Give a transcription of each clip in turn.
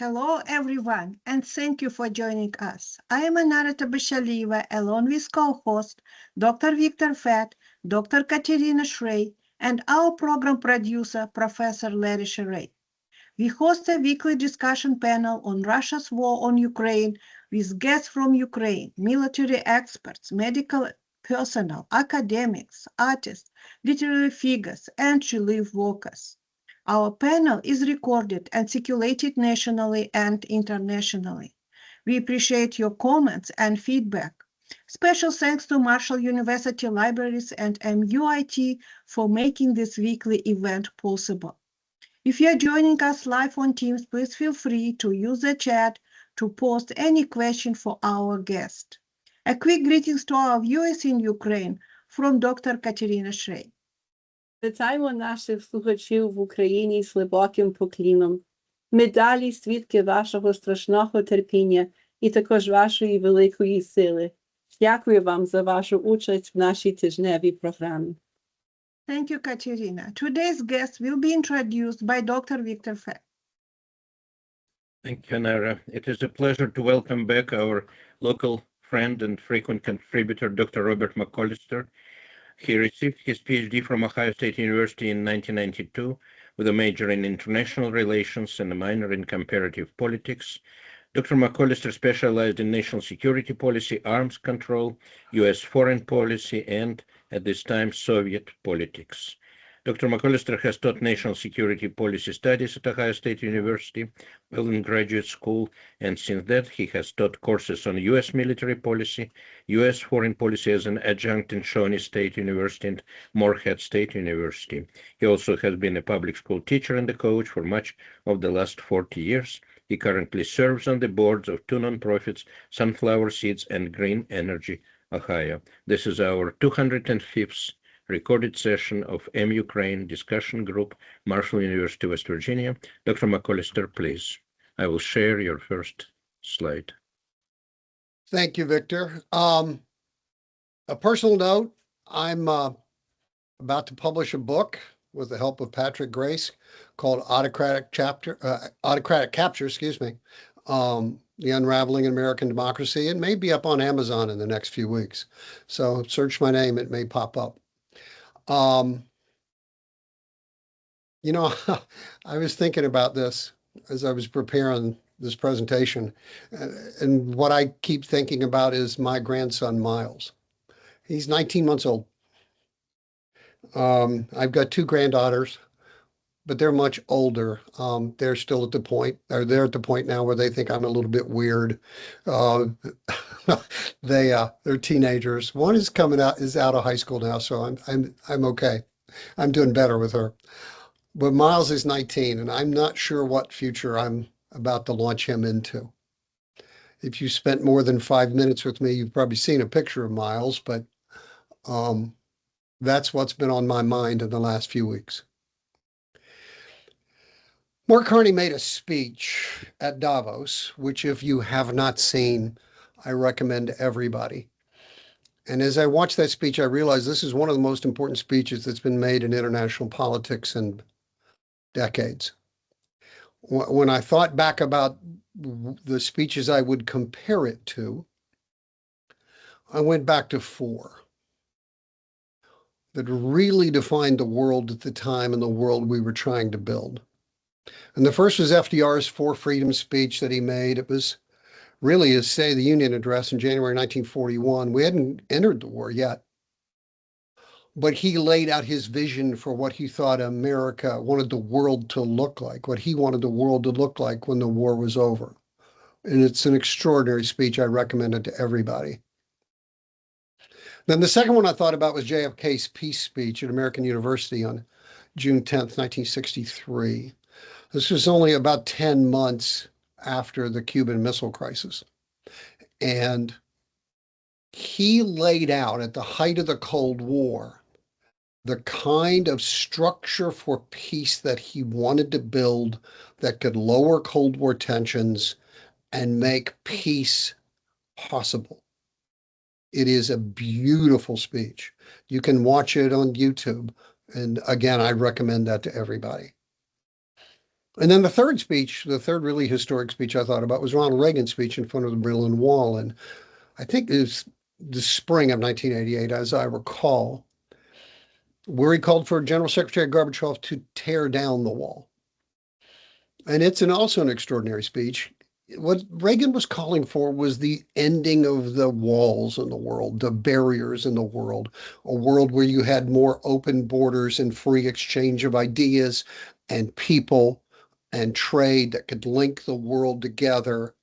Hello, everyone, and thank you for joining us. I am Anarata Bashalieva, along with co-host Dr. Victor Fett, Dr. Katerina Shrey, and our program producer, Professor Larry Sherray. We host a weekly discussion panel on Russia's war on Ukraine with guests from Ukraine, military experts, medical personnel, academics, artists, literary figures, and relief workers. Our panel is recorded and circulated nationally and internationally. We appreciate your comments and feedback. Special thanks to Marshall University Libraries and MUIT for making this weekly event possible. If you are joining us live on Teams, please feel free to use the chat to post any question for our guest. A quick greetings to our viewers in Ukraine from Dr. Katerina Shrey. Вітаємо наших слухачів в Україні з глибоким покліном. Ми далі свідки вашого страшного терпіння і також вашої великої сили. Дякую вам за вашу участь в нашій тижневій програмі. Thank you, Katerina. Today's guest will be introduced by Dr. Victor Fett. Thank you, Nara. It is a pleasure to welcome back our local friend and frequent contributor, Dr. Robert McCollister. He received his Ph.D. from Ohio State University in 1992 with a major in international relations and a minor in comparative politics. Dr. McCollister specialized in national security policy, arms control, U.S. foreign policy, and, at this time, Soviet politics. Dr. McCollister has taught national security policy studies at Ohio State University while in graduate school, and since that he has taught courses on U.S. military policy, U.S. foreign policy as an adjunct in Shawnee State University and Morehead State University. He also has been a public school teacher and a coach for much of the last 40 years. He currently serves on the boards of two nonprofits, Sunflower Seeds and Green Energy Ohio. This is our 205th recorded session of MUkraine discussion group, Marshall University, West Virginia. Dr. McCollister, please. I will share your first slide. Thank you, Victor. A personal note, I'm about to publish a book with the help of Patrick Grace called Autocratic Capture, The Unraveling in American Democracy. It may be up on Amazon in the next few weeks. So search my name, it may pop up. You know, I was thinking about this as I was preparing this presentation, and what I keep thinking about is my grandson, Miles. He's 19 months old. I've got two granddaughters, but they're much older. They're still at the point, or they're at the point now where they think I'm a little bit weird. They're teenagers. One is out of high school now, so I'm okay. I'm doing better with her. But Miles is 19, and I'm not sure what future I'm about to launch him into. If you spent more than 5 minutes with me, you've probably seen a picture of Miles, but that's what's been on my mind in the last few weeks. Mark Carney made a speech at Davos, which if you have not seen, I recommend to everybody. And as I watched that speech, I realized this is one of the most important speeches that's been made in international politics in decades. When I thought back about the speeches I would compare it to, I went back to 4 that really defined the world at the time and the world we were trying to build. And the first was FDR's 4 Freedoms speech that he made. It was really his State of the Union address in January 1941. We hadn't entered the war yet, but he laid out his vision for what he thought America wanted the world to look like, what he wanted the world to look like when the war was over. And it's an extraordinary speech. I recommend it to everybody. Then the second one I thought about was JFK's peace speech at American University on June 10th, 1963. This was only about 10 months after the Cuban Missile Crisis. And he laid out at the height of the Cold War the kind of structure for peace that he wanted to build that could lower Cold War tensions and make peace possible. It is a beautiful speech. You can watch it on YouTube. And again, I recommend that to everybody. And then the third speech, the third really historic speech I thought about was Ronald Reagan's speech in front of the Berlin Wall. And I think it was the spring of 1988, as I recall, where he called for General Secretary Gorbachev to tear down the wall. And it's also an extraordinary speech. What Reagan was calling for was the ending of the walls in the world, the barriers in the world, a world where you had more open borders and free exchange of ideas and people and trade that could link the world together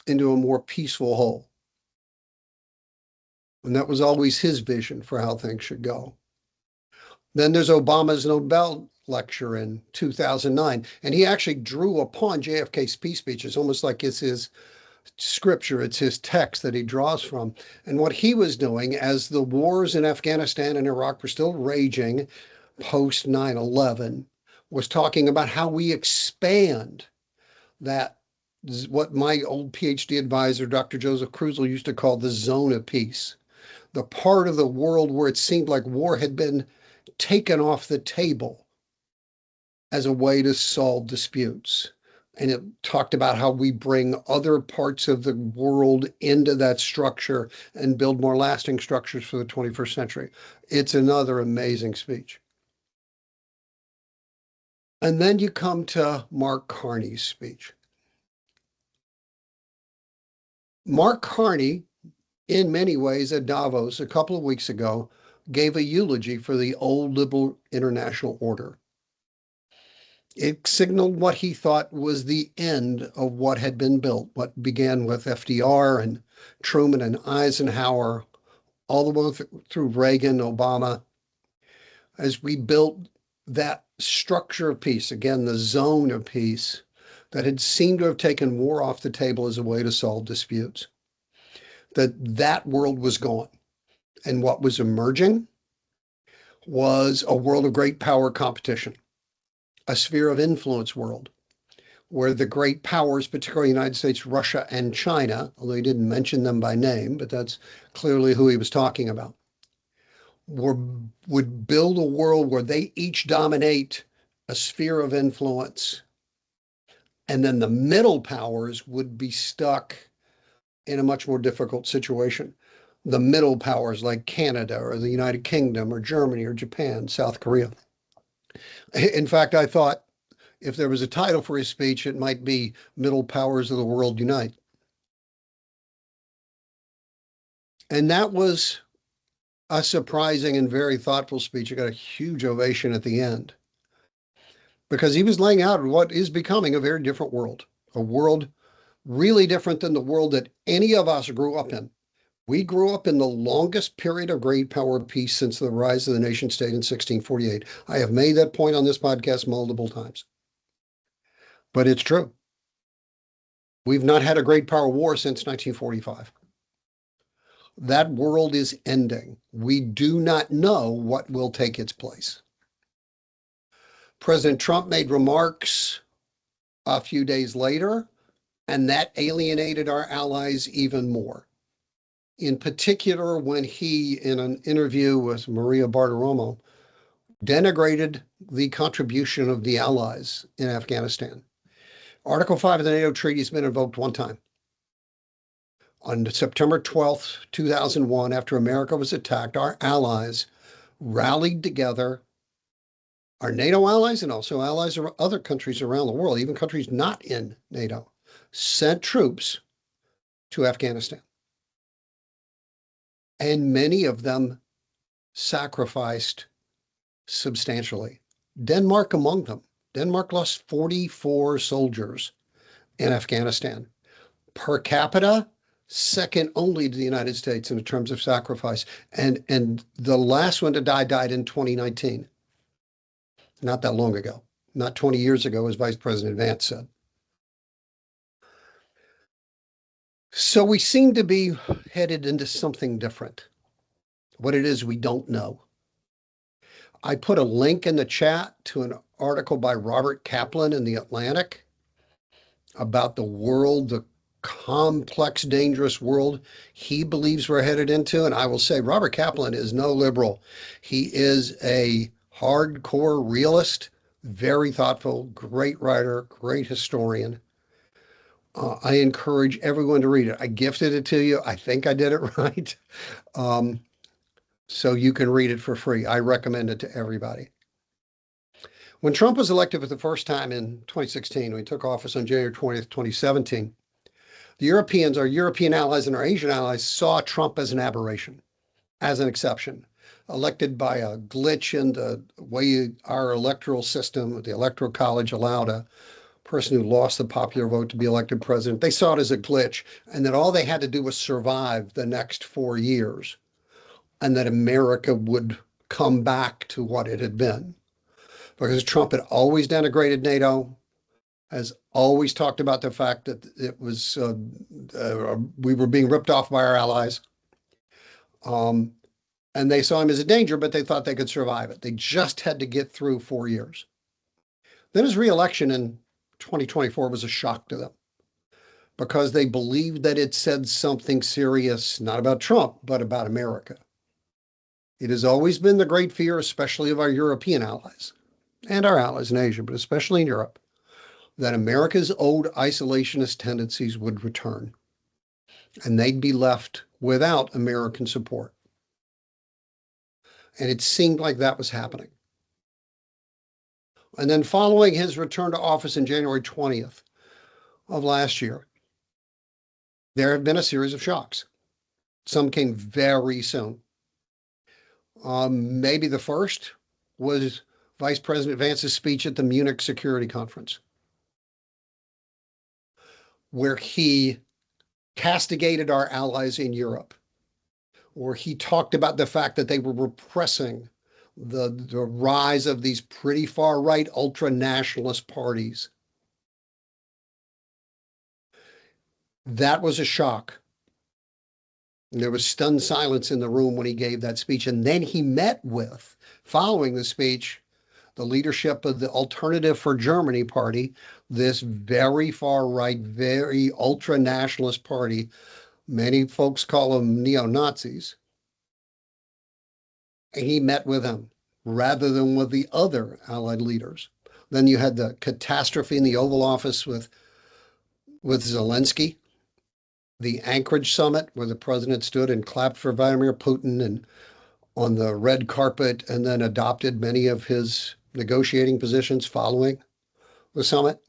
into a more peaceful whole. And that was always his vision for how things should go. Then there's Obama's Nobel lecture in 2009, and he actually drew upon JFK's peace speech. It's almost like it's his scripture, it's his text that he draws from. And what he was doing as the wars in Afghanistan and Iraq were still raging post 9/11 was talking about how we expand that, what my old PhD advisor, Dr. Joseph Krusel, used to call the zone of peace, the part of the world where it seemed like war had been taken off the table as a way to solve disputes. And it talked about how we bring other parts of the world into that structure and build more lasting structures for the 21st century. It's another amazing speech. And then you come to Mark Carney's speech. Mark Carney, in many ways at Davos a couple of weeks ago, gave a eulogy for the old liberal international order. It signaled what he thought was the end of what had been built, what began with FDR and Truman and Eisenhower, all the way through Reagan, Obama, as we built that structure of peace, again, the zone of peace that had seemed to have taken war off the table as a way to solve disputes. That world was gone. And what was emerging was a world of great power competition, a sphere of influence world, where the great powers, particularly the United States, Russia, and China, although he didn't mention them by name, but that's clearly who he was talking about, would build a world where they each dominate a sphere of influence. And then the middle powers would be stuck in a much more difficult situation. The middle powers like Canada or the United Kingdom or Germany or Japan, South Korea. In fact, I thought if there was a title for his speech, it might be Middle Powers of the World Unite. And that was a surprising and very thoughtful speech. He got a huge ovation at the end because he was laying out what is becoming a very different world, a world really different than the world that any of us grew up in. We grew up in the longest period of great power peace since the rise of the nation state in 1648. I have made that point on this podcast multiple times. But it's true. We've not had a great power war since 1945. That world is ending. We do not know what will take its place. President Trump made remarks a few days later, and that alienated our allies even more. In particular, when he, in an interview with Maria Bartiromo, denigrated the contribution of the allies in Afghanistan. Article 5 of the NATO treaty has been invoked one time. On September 12th, 2001, after America was attacked, our allies rallied together, our NATO allies and also allies of other countries around the world, even countries not in NATO, sent troops to Afghanistan. And many of them sacrificed substantially. Denmark among them. Denmark lost 44 soldiers in Afghanistan. Per capita, second only to the United States in terms of sacrifice. And the last one to die died in 2019. Not that long ago. Not 20 years ago, as Vice President Vance said. So we seem to be headed into something different. What it is, we don't know. I put a link in the chat to an article by Robert Kaplan in The Atlantic about the world, the complex, dangerous world he believes we're headed into. And I will say, Robert Kaplan is no liberal. He is a hardcore realist very thoughtful, great writer, great historian. I encourage everyone to read it. I gifted it to you. I think I did it right. So you can read it for free. I recommend it to everybody. When Trump was elected for the first time in 2016, when he took office on January 20th, 2017, the Europeans, our European allies and our Asian allies, saw Trump as an aberration, as an exception, elected by a glitch in the way our electoral system, the Electoral College, allowed a person who lost the popular vote to be elected president. They saw it as a glitch, and that all they had to do was survive the next 4 years, and that America would come back to what it had been. Because Trump had always denigrated NATO, has always talked about the fact that it was we were being ripped off by our allies. And they saw him as a danger, but they thought they could survive it. They just had to get through 4 years. Then his reelection in 2024 was a shock to them because they believed that it said something serious, not about Trump, but about America. It has always been the great fear, especially of our European allies and our allies in Asia, but especially in Europe, that America's old isolationist tendencies would return and they'd be left without American support. And it seemed like that was happening. And then following his return to office in January 20th of last year, there have been a series of shocks. Some came very soon. Maybe the first was Vice President Vance's speech at the Munich Security Conference, where he castigated our allies in Europe, where he talked about the fact that they were repressing the rise of these pretty far-right ultra-nationalist parties. That was a shock. And there was stunned silence in the room when he gave that speech. And then he met with, following the speech, the leadership of the Alternative for Germany party, this very far-right, very ultra-nationalist party. Many folks call them neo-Nazis. And he met with them rather than with the other Allied leaders. Then you had the catastrophe in the Oval Office with Zelensky, the Anchorage summit where the president stood and clapped for Vladimir Putin and on the red carpet and then adopted many of his negotiating positions following the summit.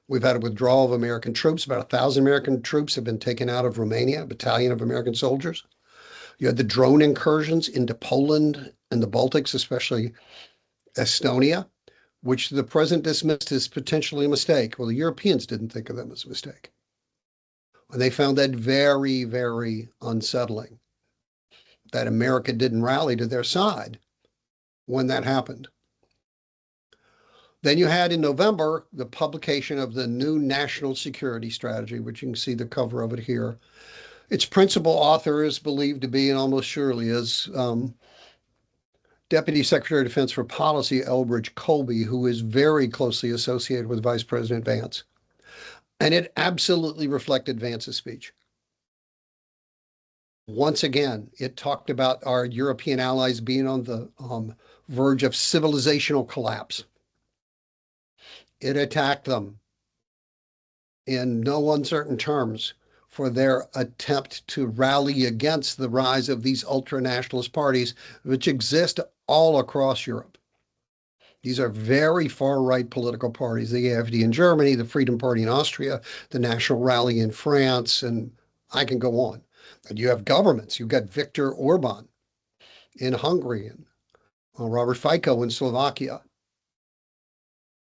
We've had a withdrawal of American troops. About 1,000 American troops have been taken out of Romania, a battalion of American soldiers. You had the drone incursions into Poland and the Baltics, especially Estonia, which the president dismissed as potentially a mistake. Well, the Europeans didn't think of them as a mistake. And they found that very, very unsettling, that America didn't rally to their side when that happened. Then you had in November the publication of the new national security strategy, which you can see the cover of it here. Its principal author is believed to be, and almost surely is, Deputy Secretary of Defense for Policy Elbridge Colby, who is very closely associated with Vice President Vance. And it absolutely reflected Vance's speech. Once again, it talked about our European allies being on the verge of civilizational collapse. It attacked them in no uncertain terms for their attempt to rally against the rise of these ultra-nationalist parties, which exist all across Europe. These are very far-right political parties, the AfD in Germany, the Freedom Party in Austria, the National Rally in France, and I can go on. And you have governments. You've got Viktor Orban in Hungary and Robert Fico in Slovakia.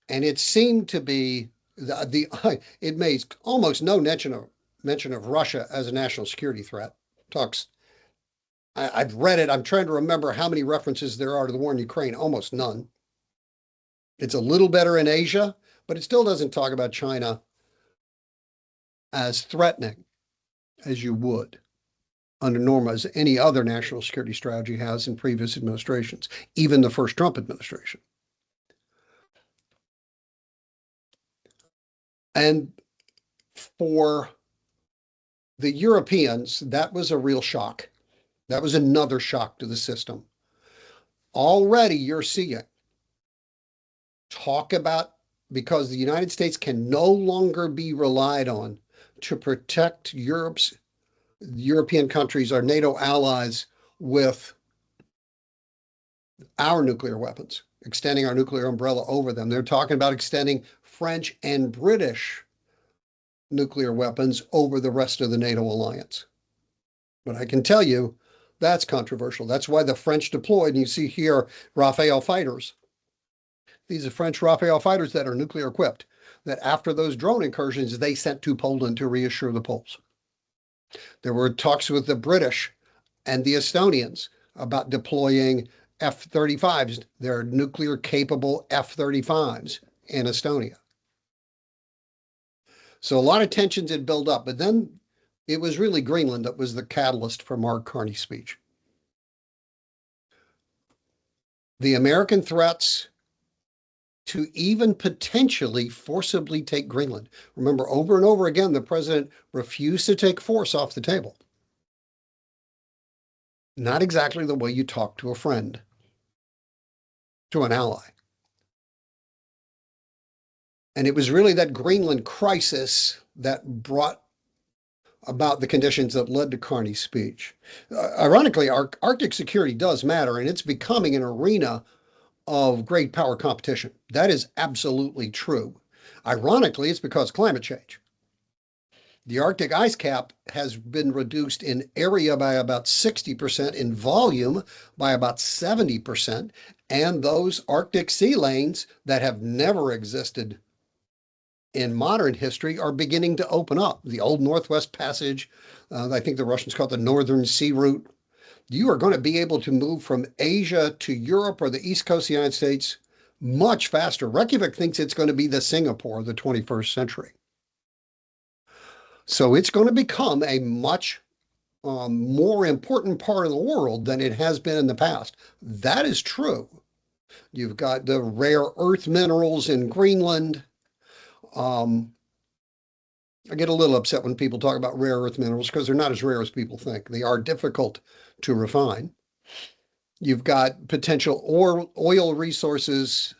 And it seemed to be, it made almost no mention of Russia as a national security threat. I've read it. I'm trying to remember how many references there are to the war in Ukraine. Almost none. It's a little better in Asia, but it still doesn't talk about China as threatening as you would under normal, as any other national security strategy has in previous administrations, even the first Trump administration. And for the Europeans, that was a real shock. That was another shock to the system. Already you're seeing talk about, because the United States can no longer be relied on to protect European countries, our NATO allies, with our nuclear weapons, extending our nuclear umbrella over them. They're talking about extending French and British nuclear weapons over the rest of the NATO alliance. But I can tell you that's controversial. That's why the French deployed, and you see here Rafale fighters. These are French Rafale fighters that are nuclear equipped, that after those drone incursions, they sent to Poland to reassure the Poles. There were talks with the British and the Estonians about deploying F-35s, their nuclear-capable F-35s in Estonia. So a lot of tensions had built up, but then it was really Greenland that was the catalyst for Mark Carney's speech. The American threats to even potentially forcibly take Greenland. Remember, over and over again, the president refused to take force off the table. Not exactly the way you talk to a friend, to an ally. And it was really that Greenland crisis that brought about the conditions that led to Carney's speech. Ironically, Arctic security does matter, and it's becoming an arena of great power competition. That is absolutely true. Ironically, it's because of climate change. The Arctic ice cap has been reduced in area by about 60%, in volume by about 70%, and those Arctic sea lanes that have never existed in modern history are beginning to open up. The old Northwest Passage, I think the Russians call it the Northern Sea Route. You are going to be able to move from Asia to Europe or the East Coast of the United States much faster. Reykjavik thinks it's going to be the Singapore of the 21st century. So it's going to become a much more important part of the world than it has been in the past. That is true. You've got the rare earth minerals in Greenland. I get a little upset when people talk about rare earth minerals because they're not as rare as people think. They are difficult to refine. You've got potential oil resources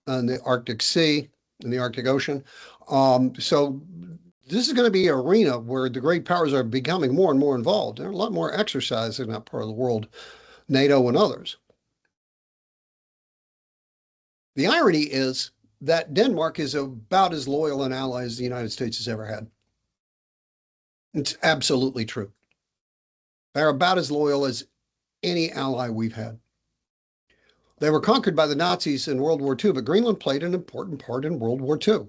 in the Arctic Sea, in the Arctic Ocean. So this is going to be an arena where the great powers are becoming more and more involved. There's a lot more exercise in that part of the world, NATO and others. The irony is that Denmark is about as loyal an ally as the United States has ever had. It's absolutely true. They're about as loyal as any ally we've had. They were conquered by the Nazis in World War II, but Greenland played an important part in World War II.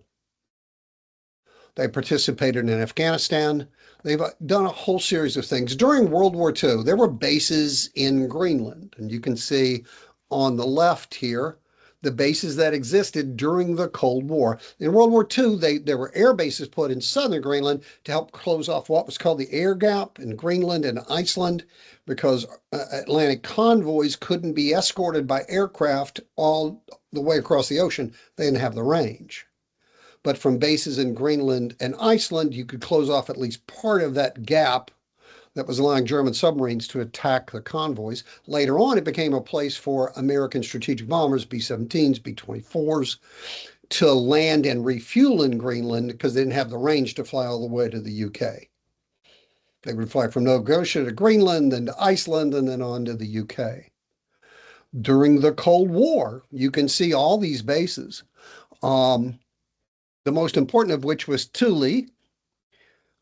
They participated in Afghanistan. They've done a whole series of things. During World War II, there were bases in Greenland, and you can see on the left here the bases that existed during the Cold War. In World War II, there were air bases put in southern Greenland to help close off what was called the air gap in Greenland and Iceland, because Atlantic convoys couldn't be escorted by aircraft all the way across the ocean. They didn't have the range. But from bases in Greenland and Iceland, you could close off at least part of that gap that was allowing German submarines to attack the convoys. Later on, it became a place for American strategic bombers, B-17s, B-24s, to land and refuel in Greenland because they didn't have the range to fly all the way to the UK. They would fly from Nova Scotia to Greenland, then to Iceland, and then on to the UK. During the Cold War, you can see all these bases. The most important of which was Thule,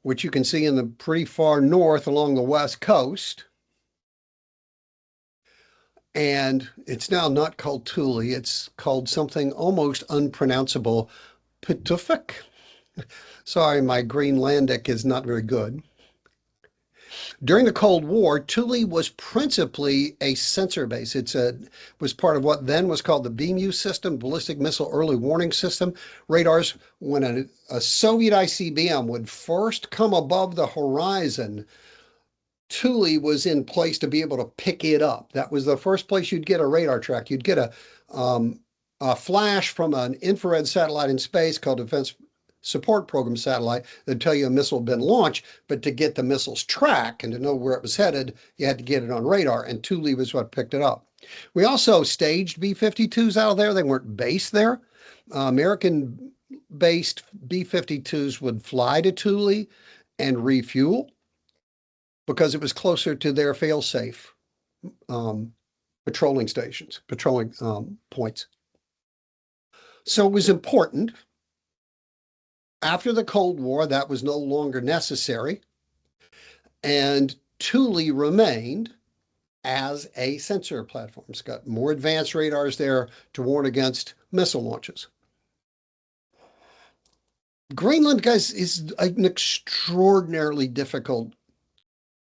which you can see in the pretty far north along the west coast. And it's now not called Thule, it's called something almost unpronounceable, Pituffik. Sorry, my Greenlandic is not very good. During the Cold War, Thule was principally a sensor base. It was part of what then was called the BMU system, Ballistic Missile Early Warning System. Radars, when a Soviet ICBM would first come above the horizon, Thule was in place to be able to pick it up. That was the first place you'd get a radar track. You'd get a flash from an infrared satellite in space called Defense Support Program satellite that'd tell you a missile had been launched, but to get the missile's track and to know where it was headed, you had to get it on radar, and Thule was what picked it up. We also staged B-52s out of there. They weren't based there. American-based B-52s would fly to Thule and refuel because it was closer to their fail-safe patrolling stations, patrolling points. So it was important. After the Cold War, that was no longer necessary, and Thule remained as a sensor platform. It's got more advanced radars there to warn against missile launches. Greenland, guys, is an extraordinarily difficult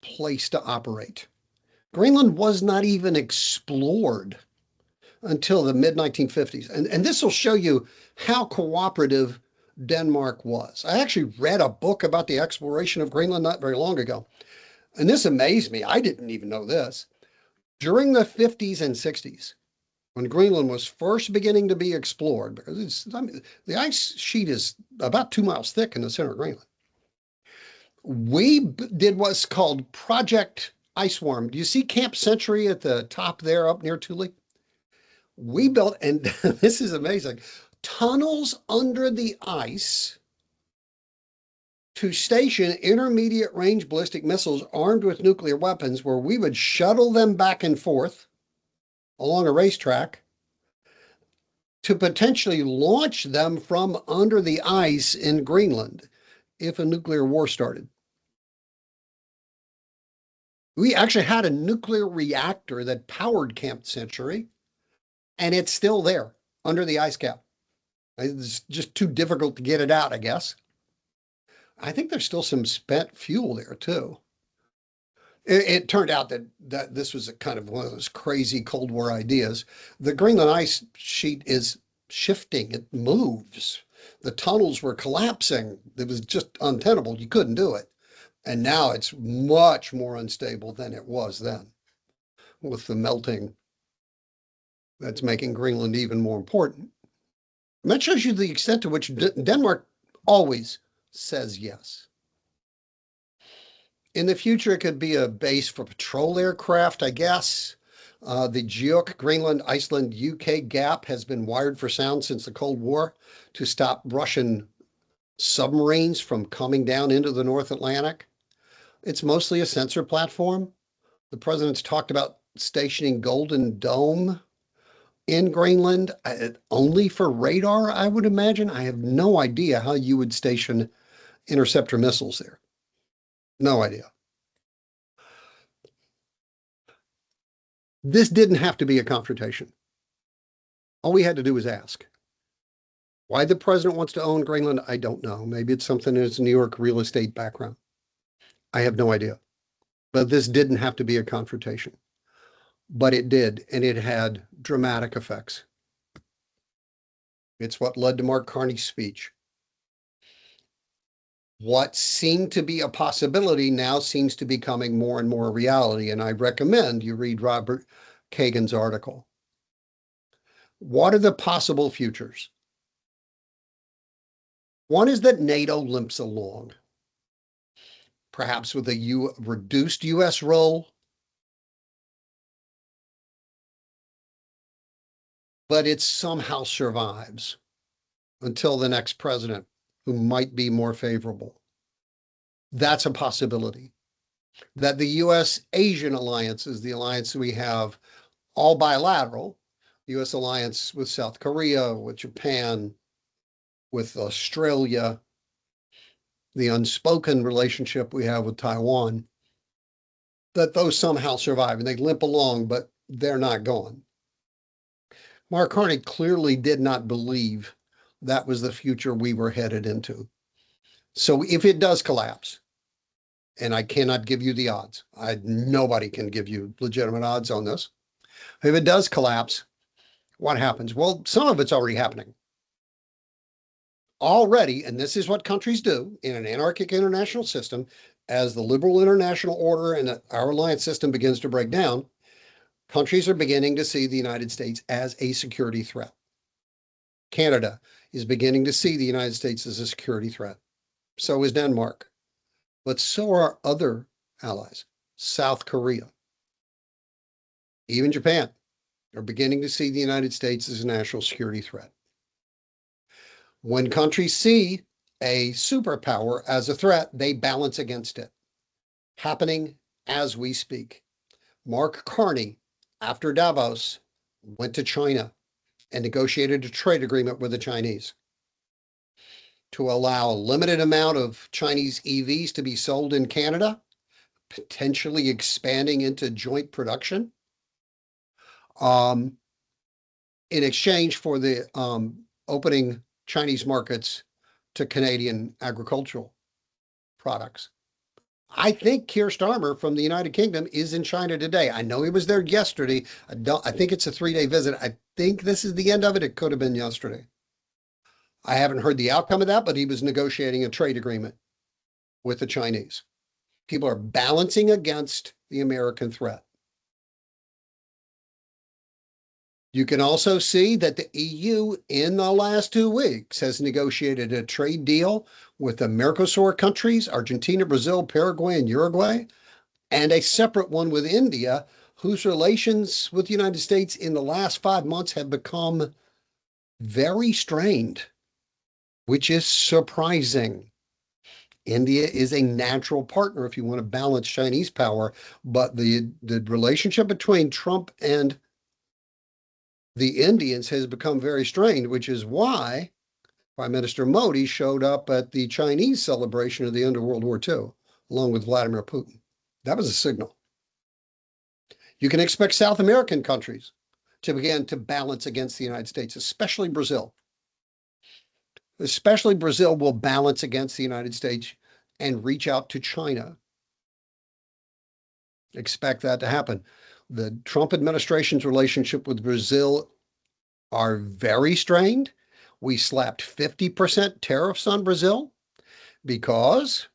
place to operate. Greenland was not even explored until the mid-1950s. And this will show you how cooperative Denmark was. I actually read a book about the exploration of Greenland not very long ago. And this amazed me. I didn't even know this. During the 50s and 60s, when Greenland was first beginning to be explored, because the ice sheet is about 2 miles thick in the center of Greenland, we did what's called Project Iceworm. Do you see Camp Century at the top there up near Thule? We built, and this is amazing, tunnels under the ice to station intermediate range ballistic missiles armed with nuclear weapons, where we would shuttle them back and forth along a racetrack to potentially launch them from under the ice in Greenland if a nuclear war started. We actually had a nuclear reactor that powered Camp Century, and it's still there under the ice cap. It's just too difficult to get it out, I guess. I think there's still some spent fuel there too. It turned out that this was a kind of one of those crazy Cold War ideas. The Greenland ice sheet is shifting, it moves. The tunnels were collapsing. It was just untenable. You couldn't do it. And now it's much more unstable than it was then, with the melting that's making Greenland even more important. And that shows you the extent to which Denmark always says yes. In the future, it could be a base for patrol aircraft, I guess. The GEOC, Greenland, Iceland, UK gap has been wired for sound since the Cold War to stop Russian submarines from coming down into the North Atlantic. It's mostly a sensor platform. The president's talked about stationing Golden Dome in Greenland, only for radar, I would imagine. I have no idea how you would station interceptor missiles there. No idea. This didn't have to be a confrontation. All we had to do was ask. Why the president wants to own Greenland, I don't know. Maybe it's something in his New York real estate background. I have no idea. But this didn't have to be a confrontation. But it did, and it had dramatic effects. It's what led to Mark Carney's speech. What seemed to be a possibility now seems to be becoming more and more a reality, and I recommend you read Robert Kagan's article. What are the possible futures? One is that NATO limps along, perhaps with a reduced U.S. role, but it somehow survives until the next president, who might be more favorable. That's a possibility. That the U.S.-Asian alliance is the alliance we have, all bilateral, U.S. alliance with South Korea, with Japan, with Australia, the unspoken relationship we have with Taiwan, that those somehow survive, and they limp along, but they're not gone. Mark Carney clearly did not believe that was the future we were headed into. So if it does collapse, and I cannot give you the odds, nobody can give you legitimate odds on this. If it does collapse, what happens? Well, some of it's already happening. Already, and this is what countries do in an anarchic international system, as the liberal international order and our alliance system begins to break down, countries are beginning to see the United States as a security threat. Canada is beginning to see the United States as a security threat. So is Denmark. But so are other allies, South Korea, even Japan. are beginning to see the United States as a national security threat. When countries see a superpower as a threat, they balance against it, happening as we speak. Mark Carney, after Davos, went to China and negotiated a trade agreement with the Chinese to allow a limited amount of Chinese EVs to be sold in Canada, potentially expanding into joint production, in exchange for the opening Chinese markets to Canadian agricultural products. I think Keir Starmer from the United Kingdom is in China today. I know he was there yesterday. I think it's a 3-day visit. I think this is the end of it. It could have been yesterday. I haven't heard the outcome of that, but he was negotiating a trade agreement with the Chinese. People are balancing against the American threat. You can also see that the EU in the last 2 weeks has negotiated a trade deal with the Mercosur countries, Argentina, Brazil, Paraguay, and Uruguay, and a separate one with India, whose relations with the United States in the last 5 months have become very strained, which is surprising. India is a natural partner if you want to balance Chinese power, but the relationship between Trump and the Indians has become very strained, which is why Prime Minister Modi showed up at the Chinese celebration of the end of World War II, along with Vladimir Putin. That was a signal. You can expect South American countries to begin to balance against the United States, especially Brazil. Especially Brazil will balance against the United States and reach out to China. Expect that to happen. The Trump administration's relationship with Brazil are very strained. We slapped 50% tariffs on Brazil because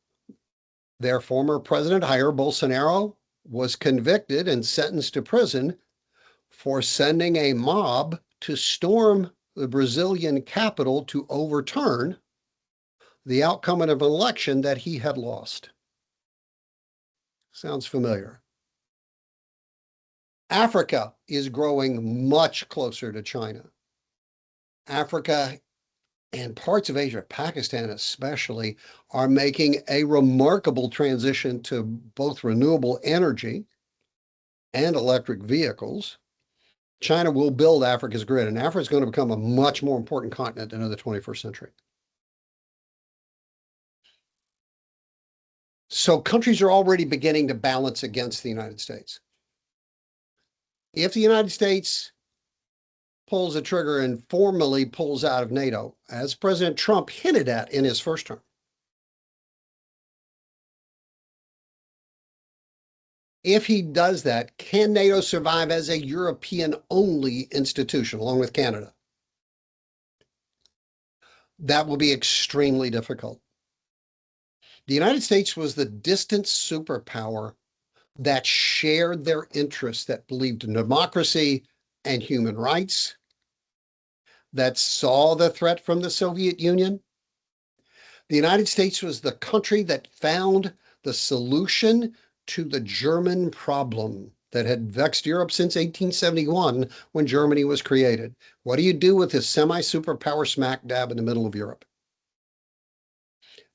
their former president, Jair Bolsonaro, was convicted and sentenced to prison for sending a mob to storm the Brazilian capital to overturn the outcome of an election that he had lost. Sounds familiar. Africa is growing much closer to China. Africa and parts of Asia, Pakistan especially, are making a remarkable transition to both renewable energy and electric vehicles. China will build Africa's grid, and Africa is going to become a much more important continent in the 21st century. So countries are already beginning to balance against the United States. If the United States pulls a trigger and formally pulls out of NATO, as President Trump hinted at in his first term, if he does that, can NATO survive as a European-only institution, along with Canada? That will be extremely difficult. The United States was the distant superpower that shared their interests, that believed in democracy and human rights, that saw the threat from the Soviet Union. The United States was the country that found the solution to the German problem that had vexed Europe since 1871 when Germany was created. What do you do with this semi-superpower smack dab in the middle of Europe?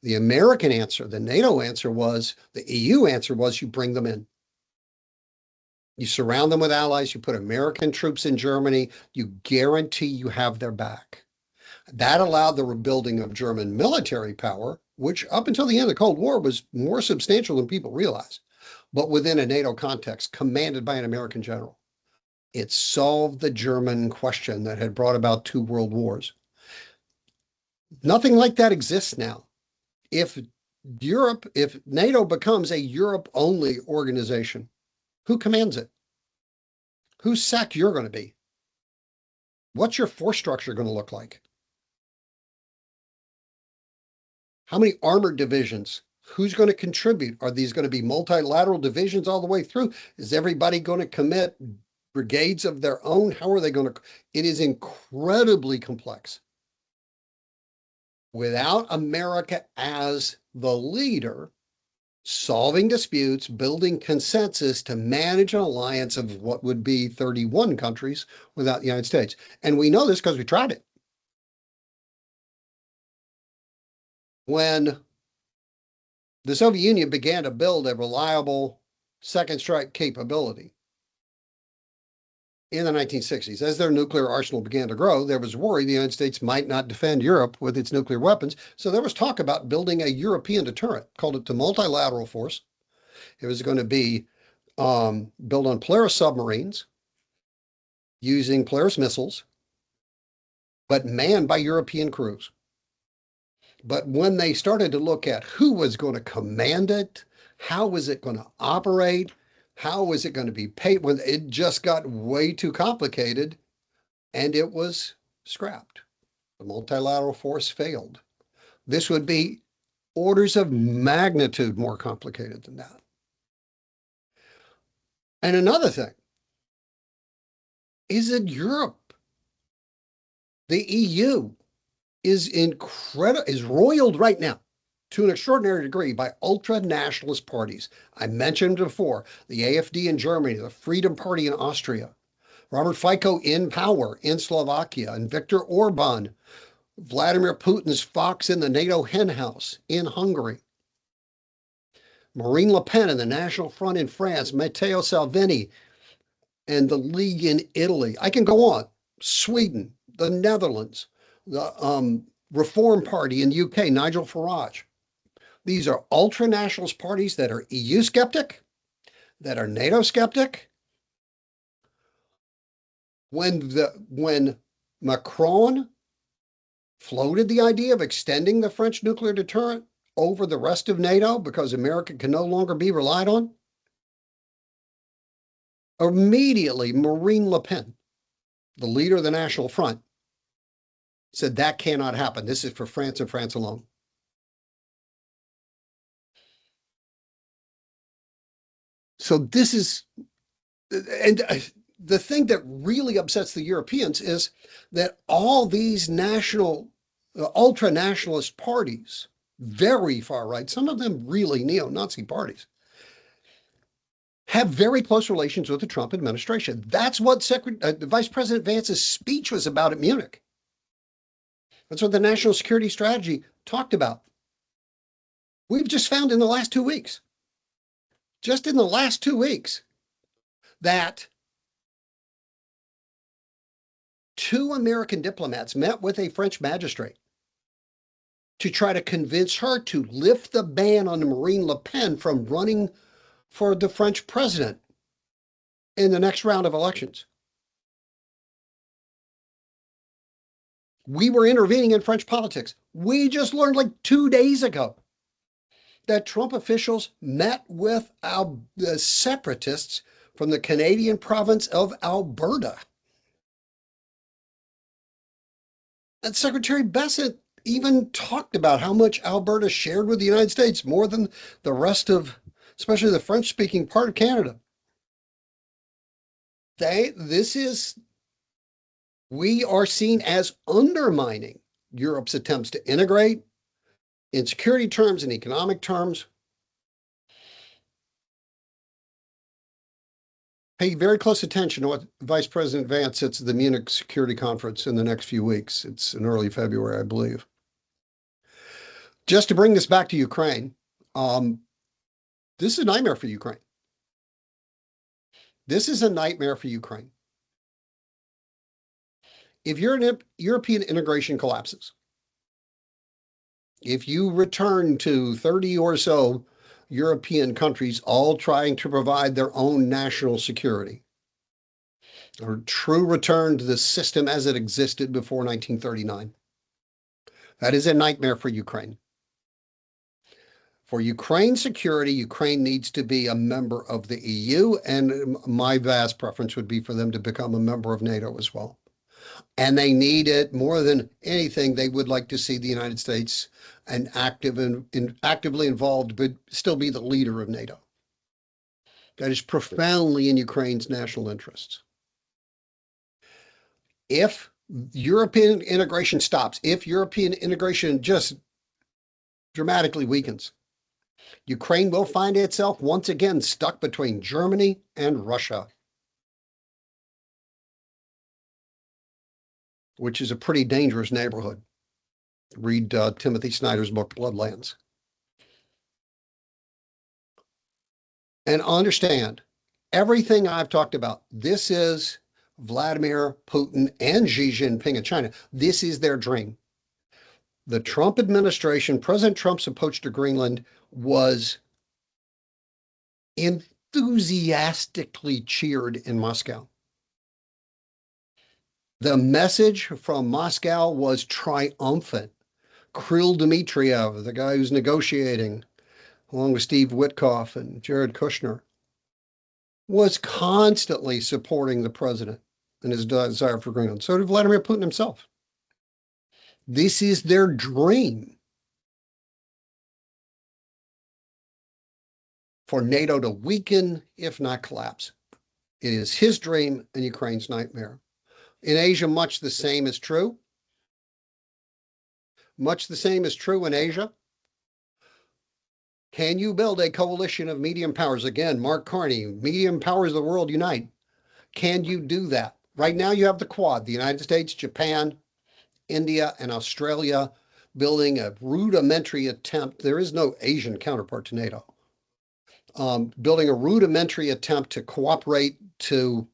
The American answer, the NATO answer was, the EU answer was, you bring them in. You surround them with allies, you put American troops in Germany, you guarantee you have their back. That allowed the rebuilding of German military power, which up until the end of the Cold War was more substantial than people realize, but within a NATO context, commanded by an American general. It solved the German question that had brought about 2 world wars. Nothing like that exists now. If NATO becomes a Europe-only organization, who commands it? Whose SAC you're going to be? What's your force structure going to look like? How many armored divisions? Who's going to contribute? Are these going to be multilateral divisions all the way through? Is everybody going to commit brigades of their own? How are they going to? It is incredibly complex. Without America as the leader, solving disputes, building consensus to manage an alliance of what would be 31 countries without the United States. And we know this because we tried it. When the Soviet Union began to build a reliable second strike capability in the 1960s, as their nuclear arsenal began to grow, there was worry the United States might not defend Europe with its nuclear weapons. So there was talk about building a European deterrent, called it the multilateral force. It was going to be built on Polaris submarines using Polaris missiles, but manned by European crews. But when they started to look at who was going to command it, how was it going to operate, how was it going to be paid, when it just got way too complicated, and it was scrapped. The multilateral force failed. This would be orders of magnitude more complicated than that. And another thing is that Europe, the EU, is roiled right now to an extraordinary degree by ultra-nationalist parties. I mentioned before, the AfD in Germany, the Freedom Party in Austria, Robert Fico in power in Slovakia, and Viktor Orban, Vladimir Putin's fox in the NATO henhouse in Hungary, Marine Le Pen in the National Front in France, Matteo Salvini and the League in Italy. I can go on. Sweden, the Netherlands, the Reform Party in UK, Nigel Farage. These are ultra-nationalist parties that are EU skeptic, that are NATO skeptic. When Macron floated the idea of extending the French nuclear deterrent over the rest of NATO because America can no longer be relied on, immediately Marine Le Pen, the leader of the National Front, said that cannot happen. This is for France and France alone. So this is, and the thing that really upsets the Europeans is that all these ultra-nationalist parties, very far right, some of them really neo-Nazi parties, have very close relations with the Trump administration. That's what Vice President Vance's speech was about at Munich. That's what the national security strategy talked about. We've just found in the last 2 weeks, that 2 American diplomats met with a French magistrate to try to convince her to lift the ban on Marine Le Pen from running for the French president in the next round of elections. We were intervening in French politics. We just learned like 2 days ago that Trump officials met with the separatists from the Canadian province of Alberta. And Secretary Bessent even talked about how much Alberta shared with the United States, more than the rest of, especially the French-speaking part of Canada. We are seen as undermining Europe's attempts to integrate in security terms and economic terms. Pay very close attention to what Vice President Vance says at the Munich Security Conference in the next few weeks. It's in early February, I believe. Just to bring this back to Ukraine, this is a nightmare for Ukraine. This is a nightmare for Ukraine. If European integration collapses, if you return to 30 or so European countries all trying to provide their own national security, a true return to the system as it existed before 1939, that is a nightmare for Ukraine. For Ukraine's security, Ukraine needs to be a member of the EU, and my vast preference would be for them to become a member of NATO as well. And they need it more than anything. They would like to see the United States actively involved, but still be the leader of NATO. That is profoundly in Ukraine's national interests. If European integration stops, if European integration just dramatically weakens, Ukraine will find itself once again stuck between Germany and Russia, which is a pretty dangerous neighborhood. Read Timothy Snyder's book, Bloodlands. And understand, everything I've talked about, this is Vladimir Putin and Xi Jinping of China. This is their dream. The Trump administration, President Trump's approach to Greenland was enthusiastically cheered in Moscow. The message from Moscow was triumphant. Kirill Dmitriev, the guy who's negotiating, along with Steve Witkoff and Jared Kushner, was constantly supporting the president and his desire for Greenland. So did Vladimir Putin himself. This is their dream. For NATO to weaken, if not collapse. It is his dream and Ukraine's nightmare. In Asia, much the same is true. Much the same is true in Asia. Can you build a coalition of medium powers? Again, Mark Carney, medium powers of the world unite. Can you do that? Right now you have the Quad, the United States, Japan, India, and Australia building a rudimentary attempt. There is no Asian counterpart to NATO. Building a rudimentary attempt to cooperate to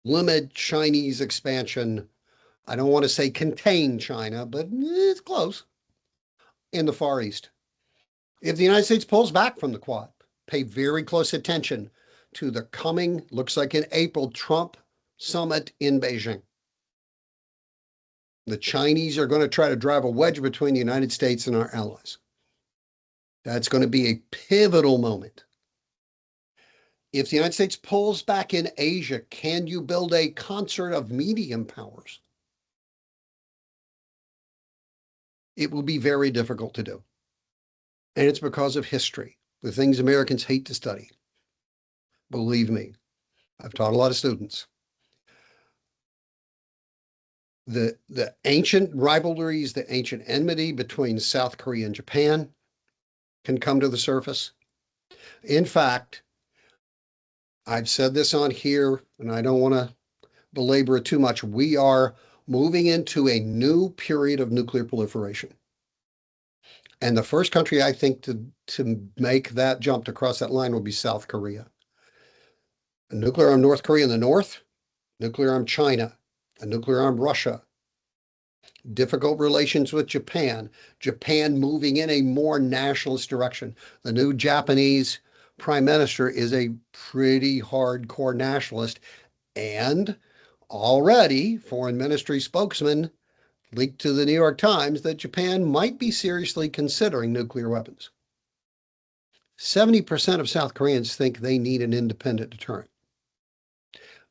limit Chinese expansion. I don't want to say contain China, but it's close, in the Far East. If the United States pulls back from the Quad, pay very close attention to the coming, looks like in April, Trump summit in Beijing. The Chinese are going to try to drive a wedge between the United States and our allies. That's going to be a pivotal moment. If the United States pulls back in Asia, can you build a concert of medium powers? It will be very difficult to do. And it's because of history, the things Americans hate to study. Believe me, I've taught a lot of students. The ancient rivalries, the ancient enmity between South Korea and Japan can come to the surface. In fact, I've said this on here, and I don't want to belabor it too much. We are moving into a new period of nuclear proliferation. And the first country I think to make that jump to cross that line will be South Korea. A nuclear armed North Korea in the north, nuclear armed China, a nuclear armed Russia. Difficult relations with Japan. Japan moving in a more nationalist direction. The new Japanese prime minister is a pretty hardcore nationalist, and already foreign ministry spokesman leaked to the New York Times that Japan might be seriously considering nuclear weapons. 70% of South Koreans think they need an independent deterrent.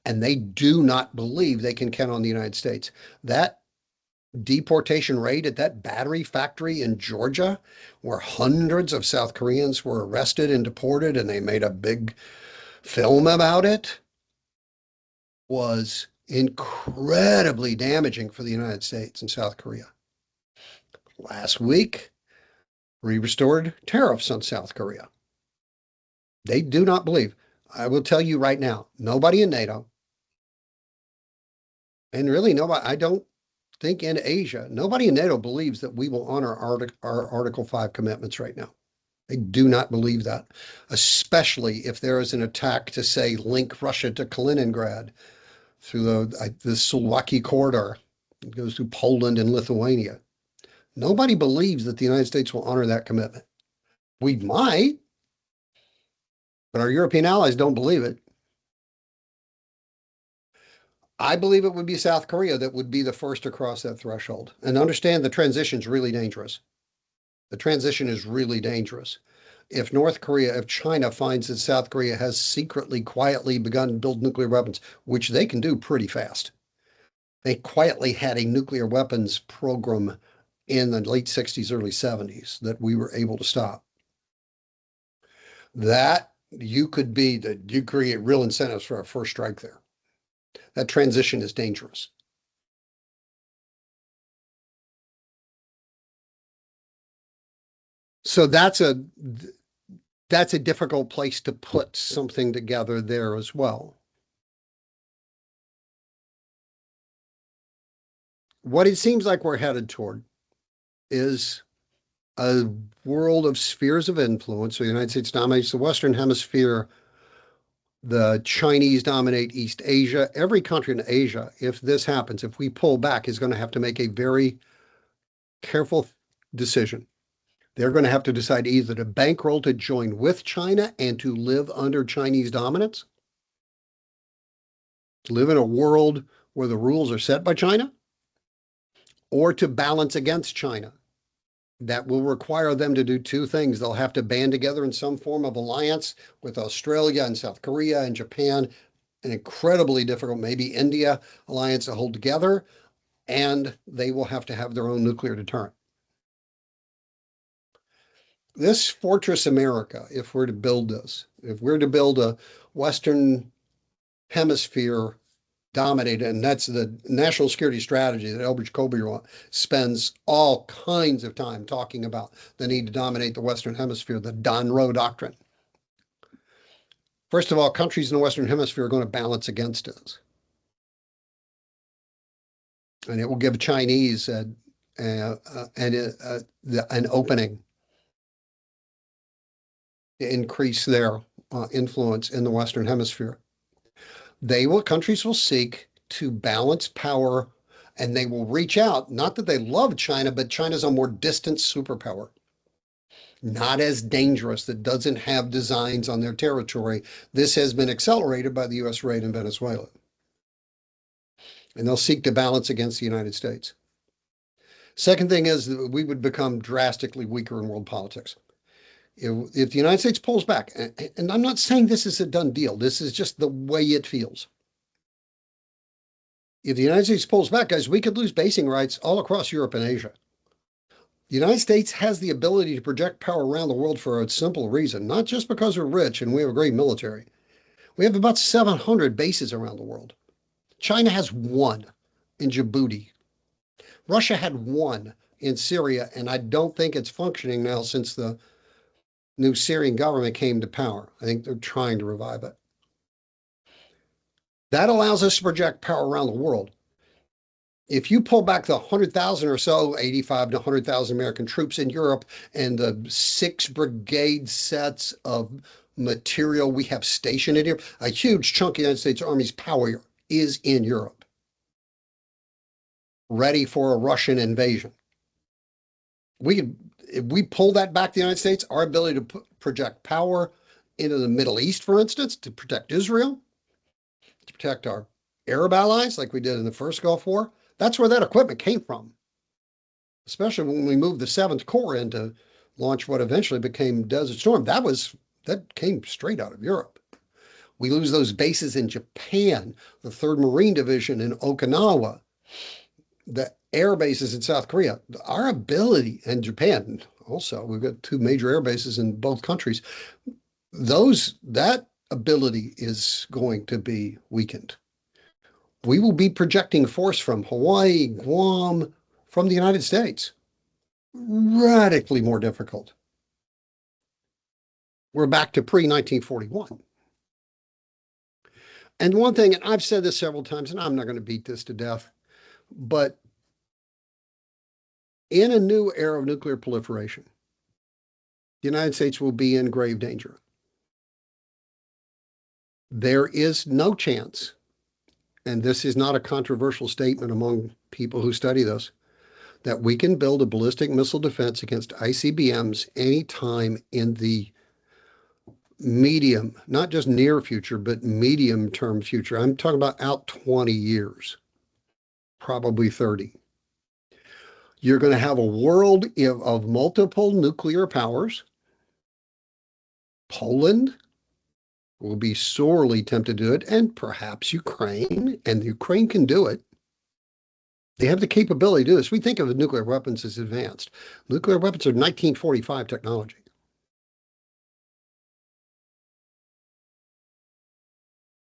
And they do not believe they can count on the United States. That deportation rate at that battery factory in Georgia, where hundreds of South Koreans were arrested and deported, and they made a big film about it, was incredibly damaging for the United States and South Korea. Last week, we restored tariffs on South Korea. They do not believe. I will tell you right now, nobody in NATO, and really nobody, I don't think in Asia, nobody in NATO believes that we will honor our Article 5 commitments right now. They do not believe that, especially if there is an attack to, say, link Russia to Kaliningrad through the Suwalki corridor. It goes through Poland and Lithuania. Nobody believes that the United States will honor that commitment. We might, but our European allies don't believe it. I believe it would be South Korea that would be the first to cross that threshold. And understand the transition is really dangerous. The transition is really dangerous. If China finds that South Korea has secretly, quietly begun to build nuclear weapons, which they can do pretty fast. They quietly had a nuclear weapons program in the late 60s, early 70s that we were able to stop. That you create real incentives for a first strike there. That transition is dangerous. So that's that's a difficult place to put something together there as well. What it seems like we're headed toward is a world of spheres of influence. So the United States dominates the Western Hemisphere. The Chinese dominate East Asia. Every country in Asia, if this happens, if we pull back, is going to have to make a very careful decision. They're going to have to decide either to bankroll to join with China and to live under Chinese dominance, to live in a world where the rules are set by China, or to balance against China. That will require them to do two things. They'll have to band together in some form of alliance with Australia and South Korea and Japan, an incredibly difficult, maybe India alliance to hold together, and they will have to have their own nuclear deterrent. This Fortress America, if we're to build this, if we're to build a Western Hemisphere dominated, and that's the national security strategy that Elbridge Colby spends all kinds of time talking about, the need to dominate the Western Hemisphere, the Monroe Doctrine. First of all, countries in the Western Hemisphere are going to balance against us. And it will give Chinese an opening to increase their influence in the Western Hemisphere. Countries will seek to balance power, and they will reach out, not that they love China, but China's a more distant superpower, not as dangerous, that doesn't have designs on their territory. This has been accelerated by the U.S. raid in Venezuela. And they'll seek to balance against the United States. Second thing is that we would become drastically weaker in world politics. If the United States pulls back, and I'm not saying this is a done deal, this is just the way it feels. If the United States pulls back, guys, we could lose basing rights all across Europe and Asia. The United States has the ability to project power around the world for a simple reason, not just because we're rich and we have a great military. We have about 700 bases around the world. China has one in Djibouti. Russia had one in Syria, and I don't think it's functioning now since the new Syrian government came to power. I think they're trying to revive it. That allows us to project power around the world. If you pull back the 100,000 or so, 85 to 100,000 American troops in Europe, and the 6 brigade sets of material we have stationed in here, a huge chunk of the United States Army's power is in Europe, ready for a Russian invasion. If we pull that back to the United States, our ability to project power into the Middle East, for instance, to protect Israel, to protect our Arab allies like we did in the first Gulf War, that's where that equipment came from. Especially when we moved the 7th Corps in to launch what eventually became Desert Storm. That came straight out of Europe. We lose those bases in Japan, the 3rd Marine Division in Okinawa, the air bases in South Korea. Our ability, and Japan also, we've got 2 major air bases in both countries. That ability is going to be weakened. We will be projecting force from Hawaii, Guam, from the United States. Radically more difficult. We're back to pre-1941. And one thing, and I've said this several times, and I'm not going to beat this to death, but in a new era of nuclear proliferation, the United States will be in grave danger. There is no chance, and this is not a controversial statement among people who study this, that we can build a ballistic missile defense against ICBMs anytime in the medium, not just near future, but medium-term future. I'm talking about out 20 years, probably 30. You're going to have a world of multiple nuclear powers. Poland will be sorely tempted to do it, and perhaps Ukraine, and Ukraine can do it. They have the capability to do this. We think of nuclear weapons as advanced. Nuclear weapons are 1945 technology.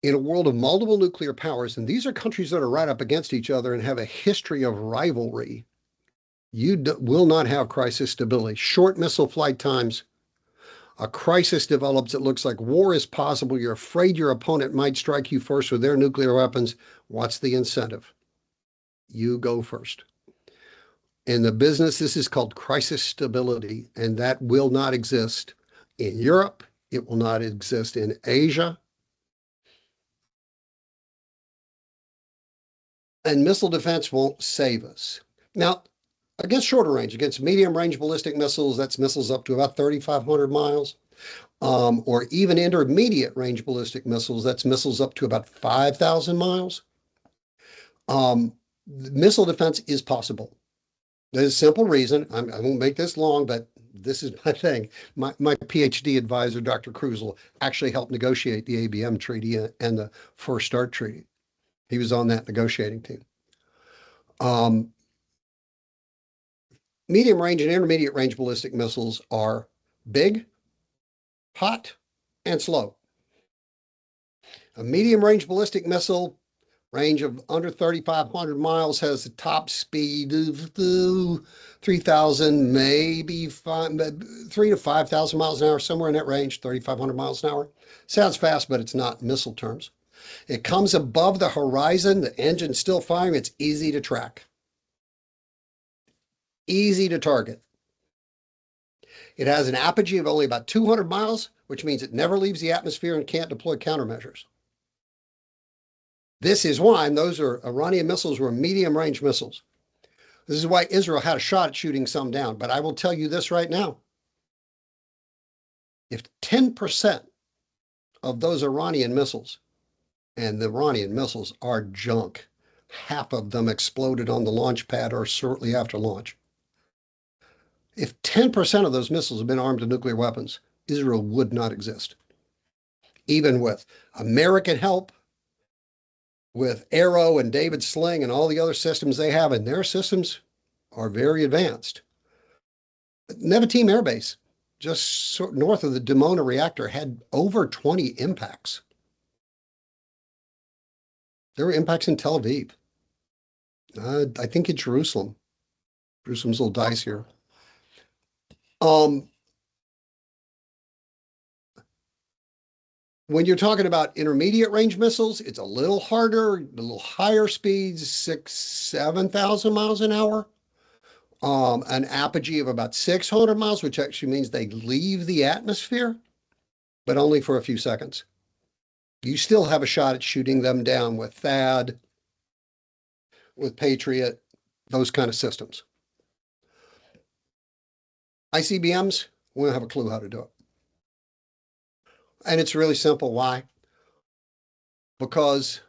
In a world of multiple nuclear powers, and these are countries that are right up against each other and have a history of rivalry, you will not have crisis stability. Short missile flight times, A crisis develops. It looks like war is possible. You're afraid your opponent might strike you first with their nuclear weapons. What's the incentive? You go first. In the business, this is called crisis stability, and that will not exist in Europe. It will not exist in Asia. And missile defense won't save us. Now, against shorter range, against medium range ballistic missiles, that's missiles up to about 3,500 miles. Or even intermediate range ballistic missiles, that's missiles up to about 5,000 miles. Missile defense is possible. There's a simple reason. I won't make this long, but this is my thing. My Ph.D. advisor, Dr. Krusel, actually helped negotiate the ABM Treaty and the First START Treaty. He was on that negotiating team. Medium range and intermediate range ballistic missiles are big, hot, and slow. A medium range ballistic missile, range of under 3,500 miles, has a top speed of 3,000, maybe 3,000 to 5,000 miles an hour, somewhere in that range, 3,500 miles an hour. Sounds fast, but it's not in missile terms. It comes above the horizon, the engine's still firing, it's easy to track. Easy to target. It has an apogee of only about 200 miles, which means it never leaves the atmosphere and can't deploy countermeasures. This is why, and those are Iranian missiles were medium range missiles. This is why Israel had a shot at shooting some down. But I will tell you this right now. If 10% of those Iranian missiles, and the Iranian missiles are junk, half of them exploded on the launch pad or shortly after launch. If 10% of those missiles had been armed with nuclear weapons, Israel would not exist. Even with American help, with Arrow and David Sling and all the other systems they have, and their systems are very advanced. Nevatim Air Base, just north of the Dimona reactor, had over 20 impacts. There were impacts in Tel Aviv. I think in Jerusalem. Jerusalem's a little dicier. When you're talking about intermediate range missiles, it's a little harder, a little higher speeds, 6,000, 7,000 miles an hour. An apogee of about 600 miles, which actually means they leave the atmosphere, but only for a few seconds. You still have a shot at shooting them down with THAAD, with Patriot, those kind of systems. ICBMs, we don't have a clue how to do it. And it's really simple. Why? Because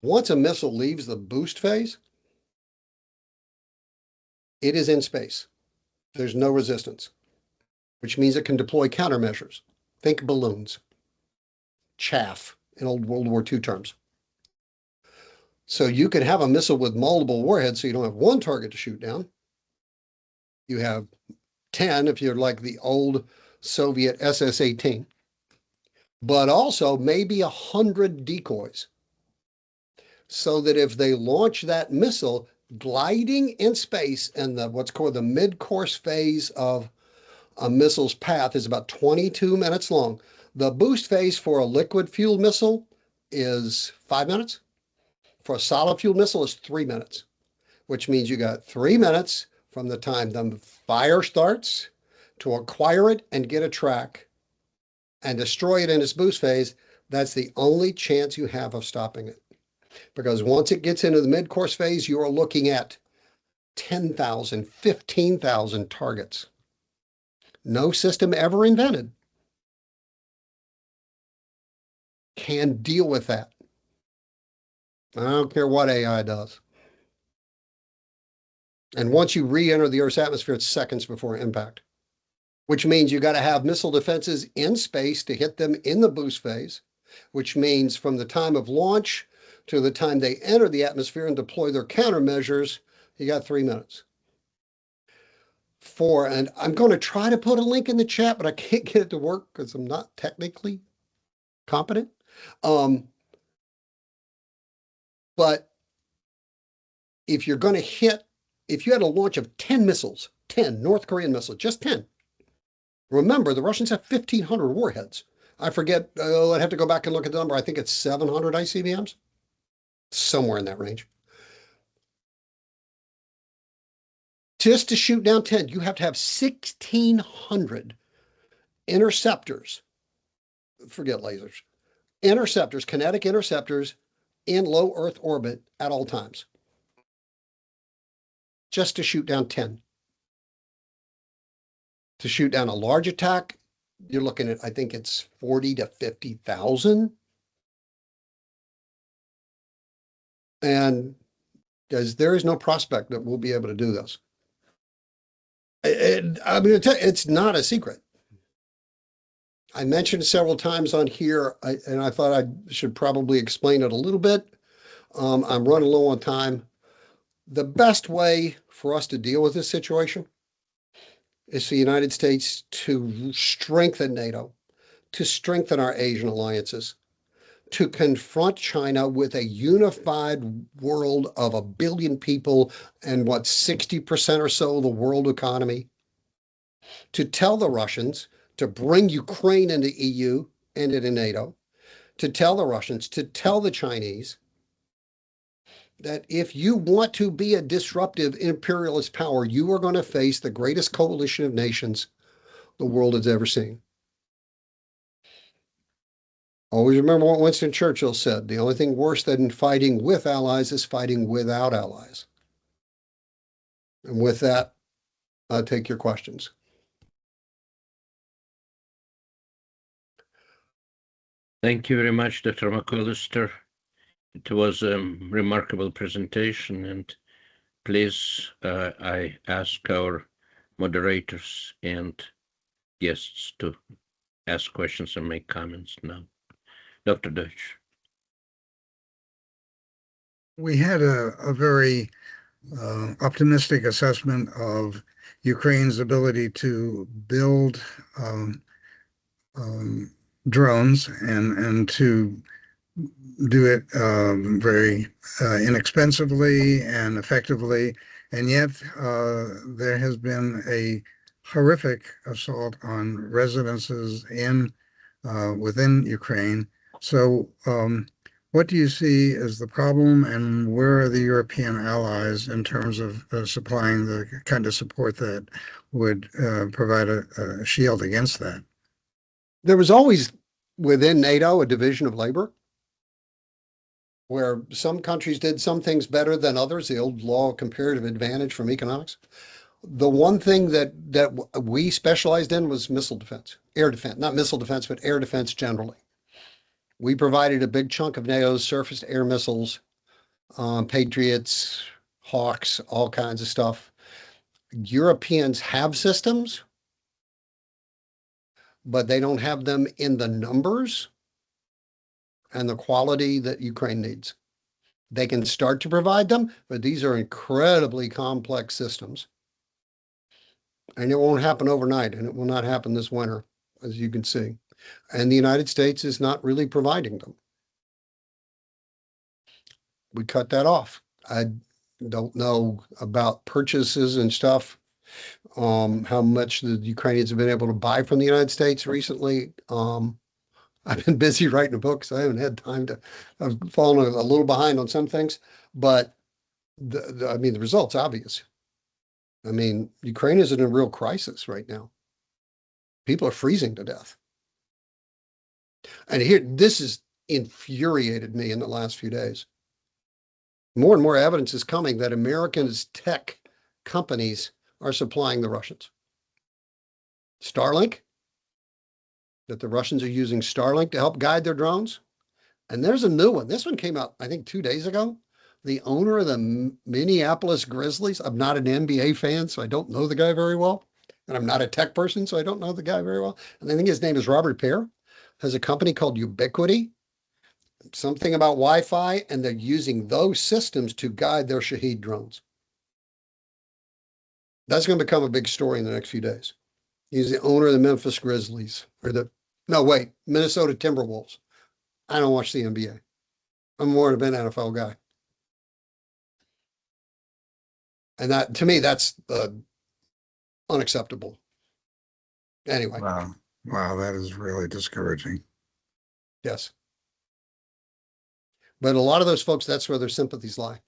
once a missile leaves the boost phase, it is in space. There's no resistance, which means it can deploy countermeasures. Think balloons, chaff in old World War II terms. So you can have a missile with multiple warheads, so you don't have one target to shoot down. You have 10 if you're like the old Soviet SS-18, but also maybe 100 decoys, so that if they launch that missile, gliding in space and what's called the mid-course phase of a missile's path is about 22 minutes long. The boost phase for a liquid fuel missile is 5 minutes. For a solid fuel missile is 3 minutes, which means you got 3 minutes from the time the fire starts to acquire it and get a track and destroy it in its boost phase. That's the only chance you have of stopping it. Because once it gets into the mid-course phase, you are looking at 10,000, 15,000 targets. No system ever invented can deal with that. I don't care what AI does. And once you re-enter the Earth's atmosphere, it's seconds before impact, which means you got to have missile defenses in space to hit them in the boost phase, which means from the time of launch to the time they enter the atmosphere and deploy their countermeasures, you got 3 minutes. And I'm going to try to put a link in the chat, but I can't get it to work because I'm not technically competent. But if you're going to hit, if you had a launch of 10 missiles, 10 North Korean missiles, just 10, Remember, the Russians have 1,500 warheads. I forget, I'd have to go back and look at the number. I think it's 700 ICBMs, somewhere in that range. Just to shoot down 10, you have to have 1,600 interceptors. Forget lasers. Interceptors, kinetic interceptors in low Earth orbit at all times. Just to shoot down 10. To shoot down a large attack, you're looking at, I think it's 40 to 50,000. And because there is no prospect that we'll be able to do this. I mean, it's not a secret. I mentioned it several times on here, and I thought I should probably explain it a little bit. I'm running low on time. The best way for us to deal with this situation is for the United States to strengthen NATO, to strengthen our Asian alliances, to confront China with a unified world of 1 billion people and 60% or so of the world economy, to tell the Russians to bring Ukraine into EU and into NATO, to tell the Russians, to tell the Chinese that if you want to be a disruptive imperialist power, you are going to face the greatest coalition of nations the world has ever seen. Always remember what Winston Churchill said, the only thing worse than fighting with allies is fighting without allies. And with that, I'll take your questions. Thank you very much, Dr. McCollister. It was a remarkable presentation, and please, I ask our moderators and guests to ask questions and make comments now. Dr. Deutsch. We had a very optimistic assessment of Ukraine's ability to build drones and to do it very inexpensively and effectively. And yet there has been a horrific assault on residences within Ukraine. So what do you see as the problem, and where are the European allies in terms of supplying the kind of support that would provide a shield against that? There was always within NATO a division of labor where some countries did some things better than others, the old law of comparative advantage from economics. The one thing that we specialized in was missile defense, air defense, not missile defense, but air defense generally. We provided a big chunk of NATO's surface-to-air missiles, Patriots, Hawks, all kinds of stuff. Europeans have systems, but they don't have them in the numbers and the quality that Ukraine needs. They can start to provide them, but these are incredibly complex systems. And it won't happen overnight, and it will not happen this winter, as you can see. And the United States is not really providing them. We cut that off. I don't know about purchases and stuff, how much the Ukrainians have been able to buy from the United States recently. I've been busy writing a book, so I haven't had time to, I've fallen a little behind on some things, but I mean, the result's obvious. I mean, Ukraine is in a real crisis right now. People are freezing to death. And here, this has infuriated me in the last few days. More and more evidence is coming that Americans' tech companies are supplying the Russians. Starlink, that the Russians are using Starlink to help guide their drones. And there's a new one. This one came out, I think, 2 days ago. The owner of the Minneapolis Grizzlies. I'm not an NBA fan, so I don't know the guy very well. And I'm not a tech person, so I don't know the guy very well. And I think his name is Robert Pear. Has a company called Ubiquity, something about Wi-Fi, and they're using those systems to guide their Shahed drones. That's going to become a big story in the next few days. He's the owner of the Memphis Grizzlies, Minnesota Timberwolves. I don't watch the NBA. I'm more of an NFL guy. And that, to me, that's unacceptable. Anyway, Wow, that is really discouraging. yes. But a lot of those folks, that's where their sympathies lie.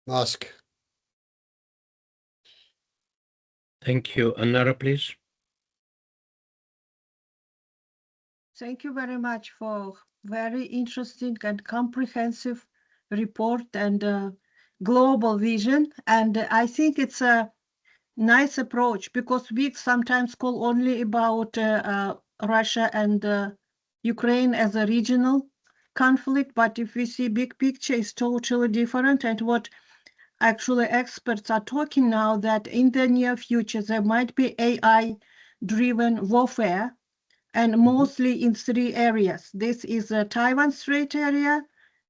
Musk. Thank you. Anara, please. Thank you very much for very interesting and comprehensive report and global vision. And I think it's a nice approach because we sometimes call only about Russia and Ukraine as a regional conflict, but if we see big picture, it's totally different. And what actually experts are talking now that in the near future, there might be AI-driven warfare, and mostly in 3 areas. This is the Taiwan Strait area,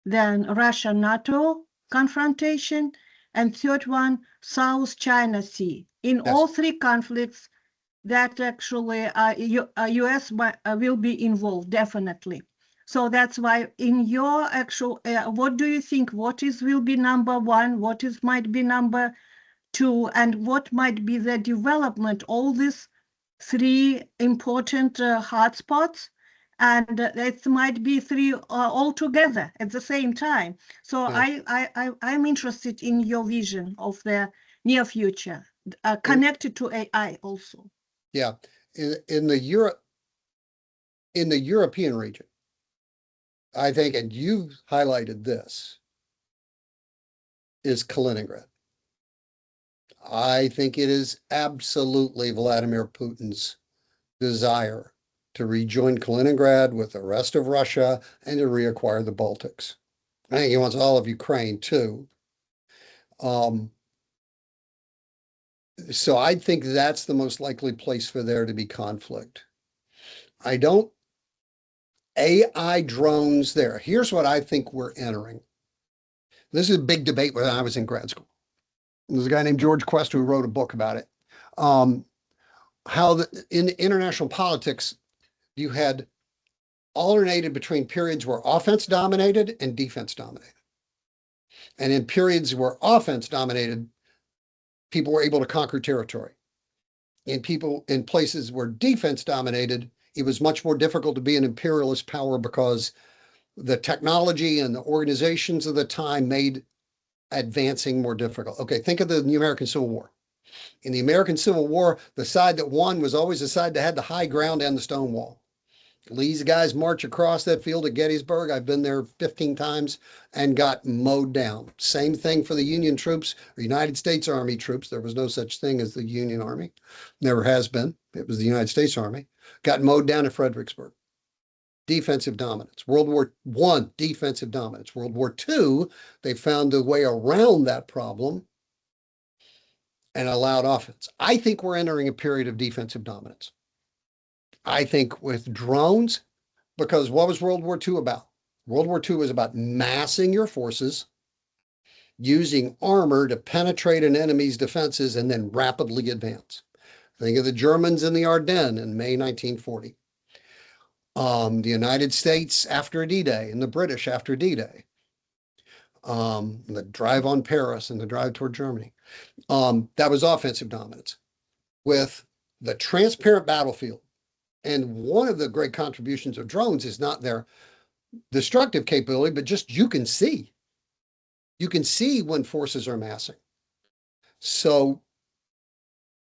then Russia-NATO confrontation, and third one, South China Sea. In all 3 conflicts, that actually US will be involved, definitely. So that's why in your actual, what do you think, will be number 1, might be number 2, and what might be the development, all these 3 important hotspots, and it might be 3 all together at the same time. So Yeah. I'm interested in your vision of the near future, connected to AI also. Yeah. In the European region, I think, and you've highlighted this, is Kaliningrad. I think it is absolutely Vladimir Putin's desire to rejoin Kaliningrad with the rest of Russia and to reacquire the Baltics. I think he wants all of Ukraine too. So I think that's the most likely place for there to be conflict. AI drones there. Here's what I think we're entering. This is a big debate when I was in grad school. There's a guy named George Quest who wrote a book about it. In international politics, you had alternated between periods where offense dominated and defense dominated. And in periods where offense dominated, people were able to conquer territory. In places where defense dominated, it was much more difficult to be an imperialist power because the technology and the organizations of the time made advancing more difficult. Okay, think of the American Civil War. In the American Civil War, the side that won was always the side that had the high ground and the stone wall. Lee's guys march across that field at Gettysburg. I've been there 15 times and got mowed down. Same thing for the Union troops or United States Army troops. There was no such thing as the Union Army. Never has been. It was the United States Army. Got mowed down at Fredericksburg. Defensive dominance. World War I, defensive dominance. World War II, they found a way around that problem and allowed offense. I think we're entering a period of defensive dominance. I think with drones, because what was World War II about? World War II was about massing your forces, using armor to penetrate an enemy's defenses and then rapidly advance. Think of the Germans in the Ardennes in May 1940. The United States after D-Day and the British after D-Day. The drive on Paris and the drive toward Germany. That was offensive dominance. With the transparent battlefield, and one of the great contributions of drones is not their destructive capability, but just you can see. You can see when forces are massing. So,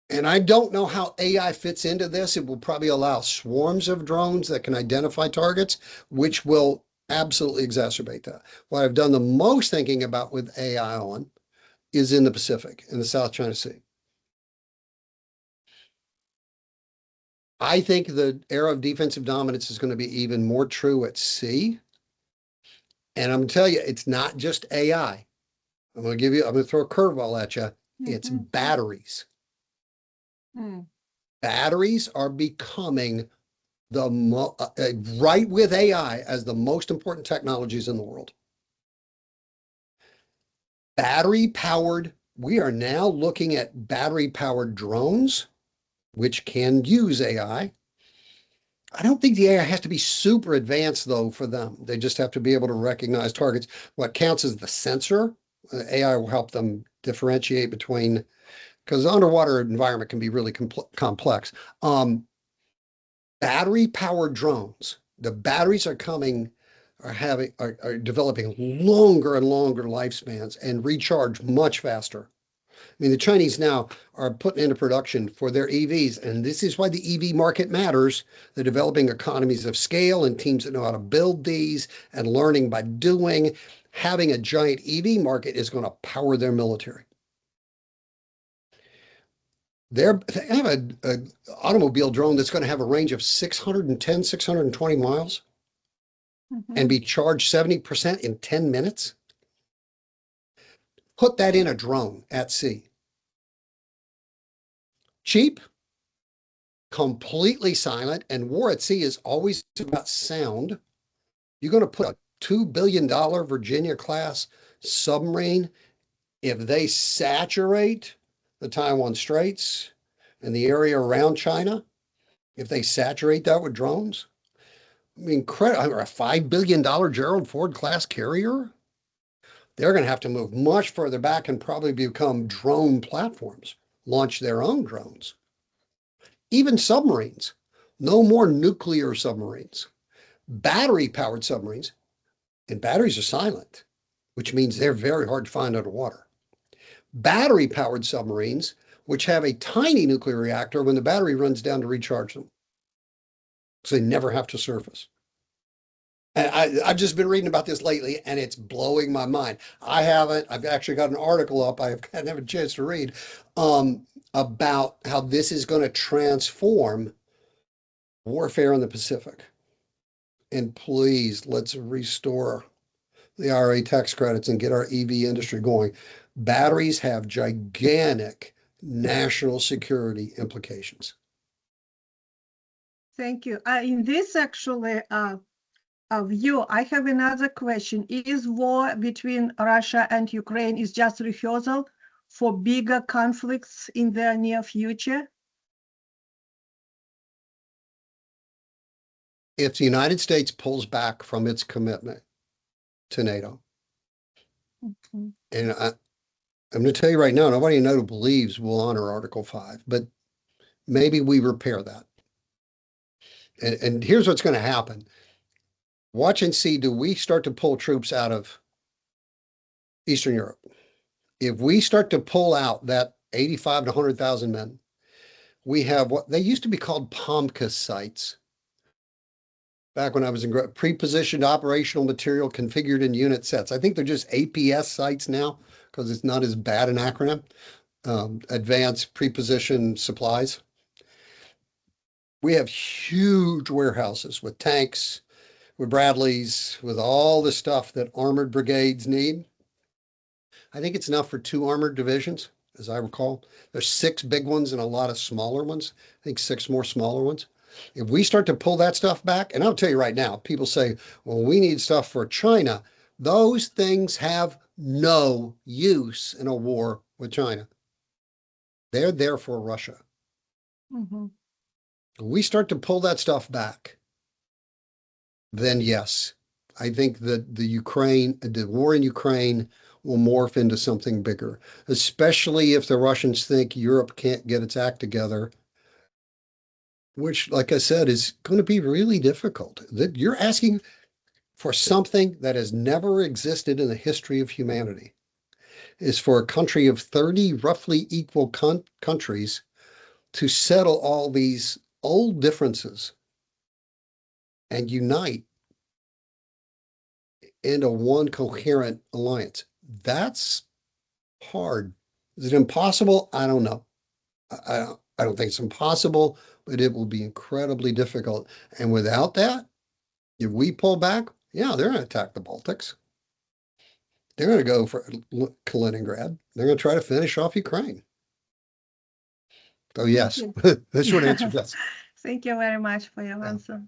and I don't know how AI fits into this. It will probably allow swarms of drones that can identify targets, which will absolutely exacerbate that. What I've done the most thinking about with AI on is in the Pacific, in the South China Sea. I think the era of defensive dominance is going to be even more true at sea. And I'm going to tell you, it's not just AI. I'm going to throw a curveball at you. It's batteries. Batteries are becoming right with AI as the most important technologies in the world. We are now looking at battery-powered drones, which can use AI. I don't think the AI has to be super advanced, though, for them. They just have to be able to recognize targets. What counts is the sensor. AI will help them differentiate between because the underwater environment can be really complex. Battery-powered drones. The batteries are developing longer and longer lifespans and recharge much faster. I mean, the Chinese now are putting into production for their EVs, and this is why the EV market matters. They're developing economies of scale and teams that know how to build these and learning by doing. Having a giant EV market is going to power their military. They have an automobile drone that's going to have a range of 610, 620 miles and be charged 70% in 10 minutes. Put that in a drone at sea. Cheap, completely silent, and war at sea is always about sound. You're going to put a $2 billion Virginia-class submarine, if they saturate the Taiwan Straits and the area around China, if they saturate that with drones, I mean, a $5 billion Gerald Ford-class carrier, they're going to have to move much further back and probably become drone platforms, launch their own drones. Even submarines, no more nuclear submarines, battery-powered submarines, and batteries are silent, which means they're very hard to find underwater. Battery-powered submarines, which have a tiny nuclear reactor when the battery runs down to recharge them, so they never have to surface. And I've just been reading about this lately, and it's blowing my mind. I've actually got an article up I haven't had a chance to read about how this is going to transform warfare in the Pacific. And please, let's restore the IRA tax credits and get our EV industry going. Batteries have gigantic national security implications. Thank you. In this actually view, I have another question. Is war between Russia and Ukraine is just rehearsal for bigger conflicts in the near future? If the United States pulls back from its commitment to NATO, and I'm going to tell you right now, nobody in NATO believes we'll honor Article 5, but maybe we repair that. And here's what's going to happen. Watch and see, do we start to pull troops out of Eastern Europe? If we start to pull out that 85 to 100,000 men, we have what they used to be called POMCA sites. Back when I was in pre-positioned operational material configured in unit sets. I think they're just APS sites now because it's not as bad an acronym. Advanced pre-positioned supplies. We have huge warehouses with tanks, with Bradleys, with all the stuff that armored brigades need. I think it's enough for 2 armored divisions, as I recall. There's 6 big ones and a lot of smaller ones. I think 6 more smaller ones. If we start to pull that stuff back, and I'll tell you right now, people say, well, we need stuff for China. Those things have no use in a war with China. They're there for Russia. If we start to pull that stuff back, then yes, I think that the war in Ukraine will morph into something bigger, especially if the Russians think Europe can't get its act together, which, like I said, is going to be really difficult. That you're asking for something that has never existed in the history of humanity, is for a country of 30 roughly equal countries to settle all these old differences and unite into one coherent alliance. That's hard. Is it impossible? I don't know. I don't think it's impossible, but it will be incredibly difficult. And without that, if we pull back, yeah, they're going to attack the Baltics. They're going to go for Kaliningrad. They're going to try to finish off Ukraine. So yes, the short answer is yes. Thank you very much for your answer.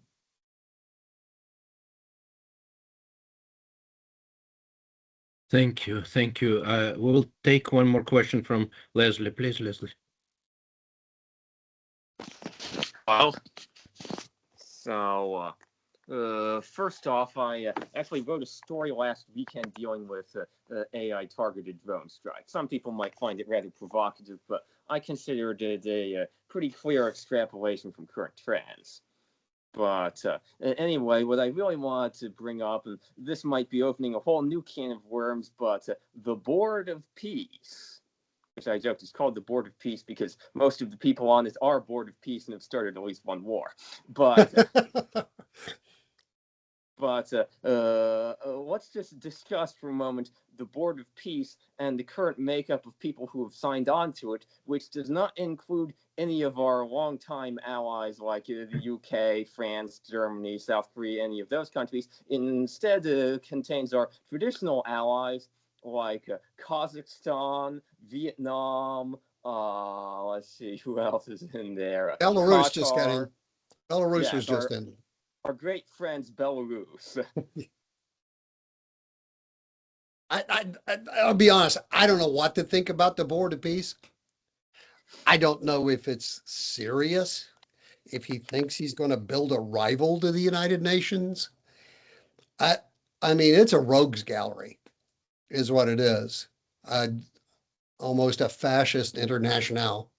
Thank you. Thank you. We will take one more question from Leslie. Please, Leslie. Well, so First off, I actually wrote a story last weekend dealing with AI targeted drone strikes. Some people might find it rather provocative, but I considered it a pretty clear extrapolation from current trends. But anyway, what I really wanted to bring up, and this might be opening a whole new can of worms, but the Board of Peace, which I joked is called the Board of Peace because most of the people on it are Board of Peace and have started at least one war. But let's just discuss for a moment the Board of Peace and the current makeup of people who have signed on to it, which does not include any of our longtime allies like the UK, France, Germany, South Korea, any of those countries. Instead, contains our traditional allies like Kazakhstan, Vietnam, let's see, who else is in there? Belarus just got in. Qatar. Belarus Yes, was just in. Our great friends Belarus. I'll be honest, I don't know what to think about the Board of Peace. I don't know if it's serious, if he thinks he's going to build a rival to the United Nations. I mean, it's a rogues gallery, is what it is. Almost a fascist international.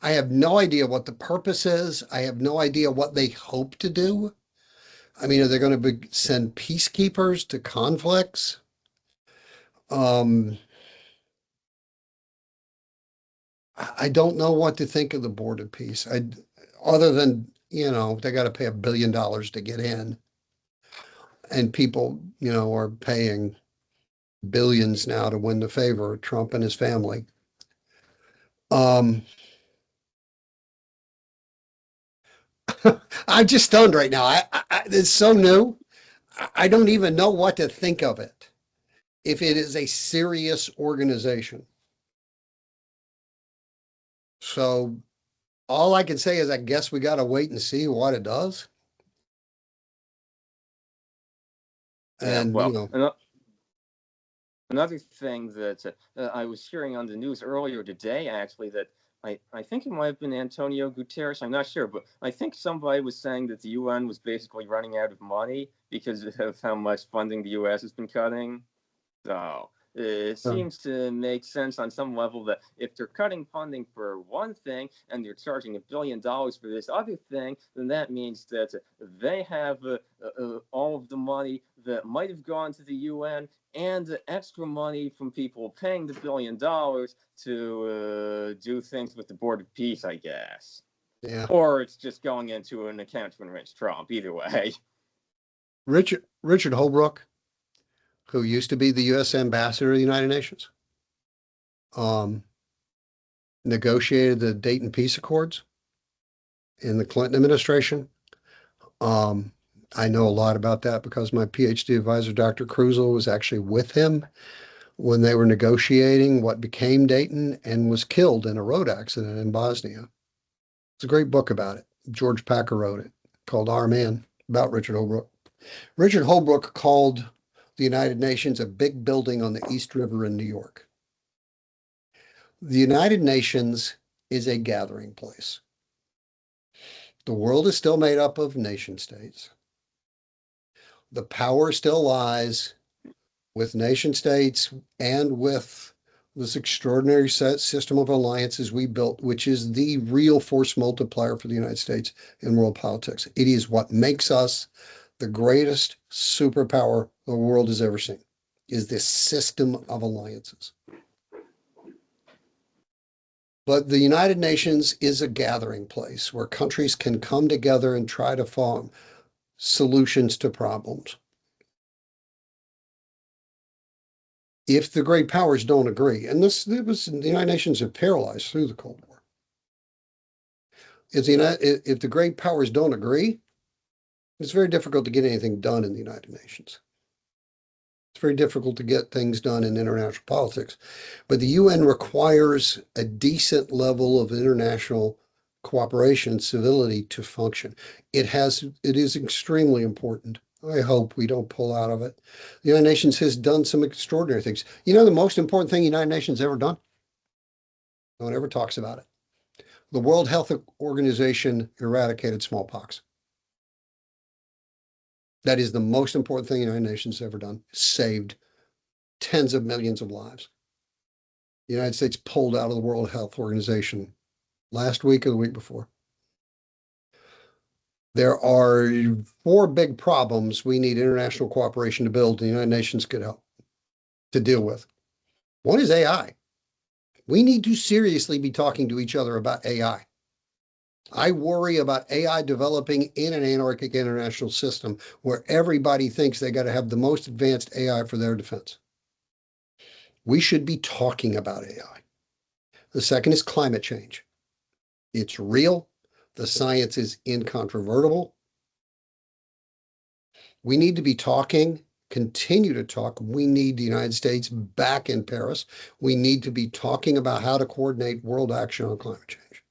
I have no idea what the purpose is. I have no idea what they hope to do. I mean, are they going to send peacekeepers to conflicts? I don't know what to think of the Board of Peace. Other than, they got to pay $1 billion to get in. And people, are paying billions now to win the favor of Trump and his family. I'm just stunned right now. It's so new. I don't even know what to think of it. If it is a serious organization. So all I can say is I guess we got to wait and see what it does. And, another thing that I was hearing on the news earlier today, actually, that I think it might have been Antonio Guterres, I'm not sure, but I think somebody was saying that the UN was basically running out of money because of how much funding the US has been cutting. So it seems to make sense on some level that if they're cutting funding for one thing and they're charging $1 billion for this other thing, then that means that they have all of the money that might have gone to the UN and the extra money from people paying the $1 billion to do things with the Board of Peace, I guess. Yeah. Or it's just going into an account to enrich Trump. Either way. Richard Holbrooke, who used to be the U.S. ambassador to the United Nations, negotiated the Dayton Peace Accords in the Clinton administration. I know a lot about that because my Ph.D. advisor, Dr. Krusel, was actually with him when they were negotiating what became Dayton and was killed in a road accident in Bosnia. It's a great book about it. George Packer wrote it, called Our Man, about Richard Holbrooke. Richard Holbrooke called the United Nations a big building on the East River in New York. The United Nations is a gathering place. The world is still made up of nation states. The power still lies with nation states and with this extraordinary system of alliances we built, which is the real force multiplier for the United States in world politics. It is what makes us the greatest superpower the world has ever seen, is this system of alliances. But the United Nations is a gathering place where countries can come together and try to find solutions to problems. If the great powers don't agree, and the United Nations have paralyzed through the Cold War. If the great powers don't agree, it's very difficult to get anything done in the United Nations. It's very difficult to get things done in international politics. But the UN requires a decent level of international cooperation and civility to function. It is extremely important. I hope we don't pull out of it. The United Nations has done some extraordinary things. The most important thing the United Nations ever done? No one ever talks about it. The World Health Organization eradicated smallpox. That is the most important thing the United Nations has ever done. Saved tens of millions of lives. The United States pulled out of the World Health Organization last week or the week before. There are 4 big problems we need international cooperation to build, and the United Nations could help to deal with. One is AI. We need to seriously be talking to each other about AI. I worry about AI developing in an anarchic international system where everybody thinks they got to have the most advanced AI for their defense. We should be talking about AI. The second is climate change. It's real. The science is incontrovertible. We need to be talking, continue to talk. We need the United States back in Paris. We need to be talking about how to coordinate world action on climate change.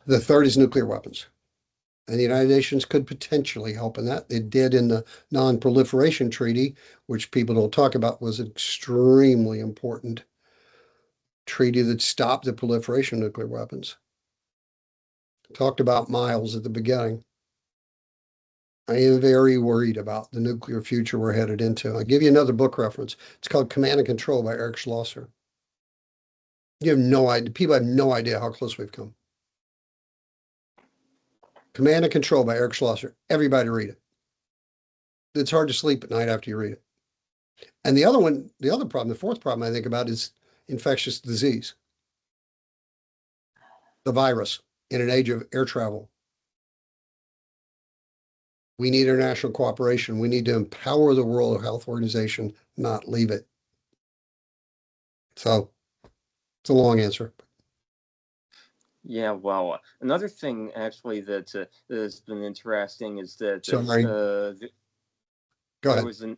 The third is nuclear weapons. And the United Nations could potentially help in that. It did in the Non-Proliferation Treaty, which people don't talk about, was an extremely important treaty that stopped the proliferation of nuclear weapons. Talked about Miles at the beginning. I am very worried about the nuclear future we're headed into. I'll give you another book reference. It's called Command and Control by Eric Schlosser. You have no idea. People have no idea how close we've come. Command and Control by Eric Schlosser. Everybody read it. It's hard to sleep at night after you read it. And the other one, the other problem, the fourth problem I think about is infectious disease. The virus in an age of air travel. We need international cooperation. We need to empower the World Health Organization, not leave it. So it's a long answer. Yeah, well, another thing actually that has been interesting is that Sorry. Go ahead.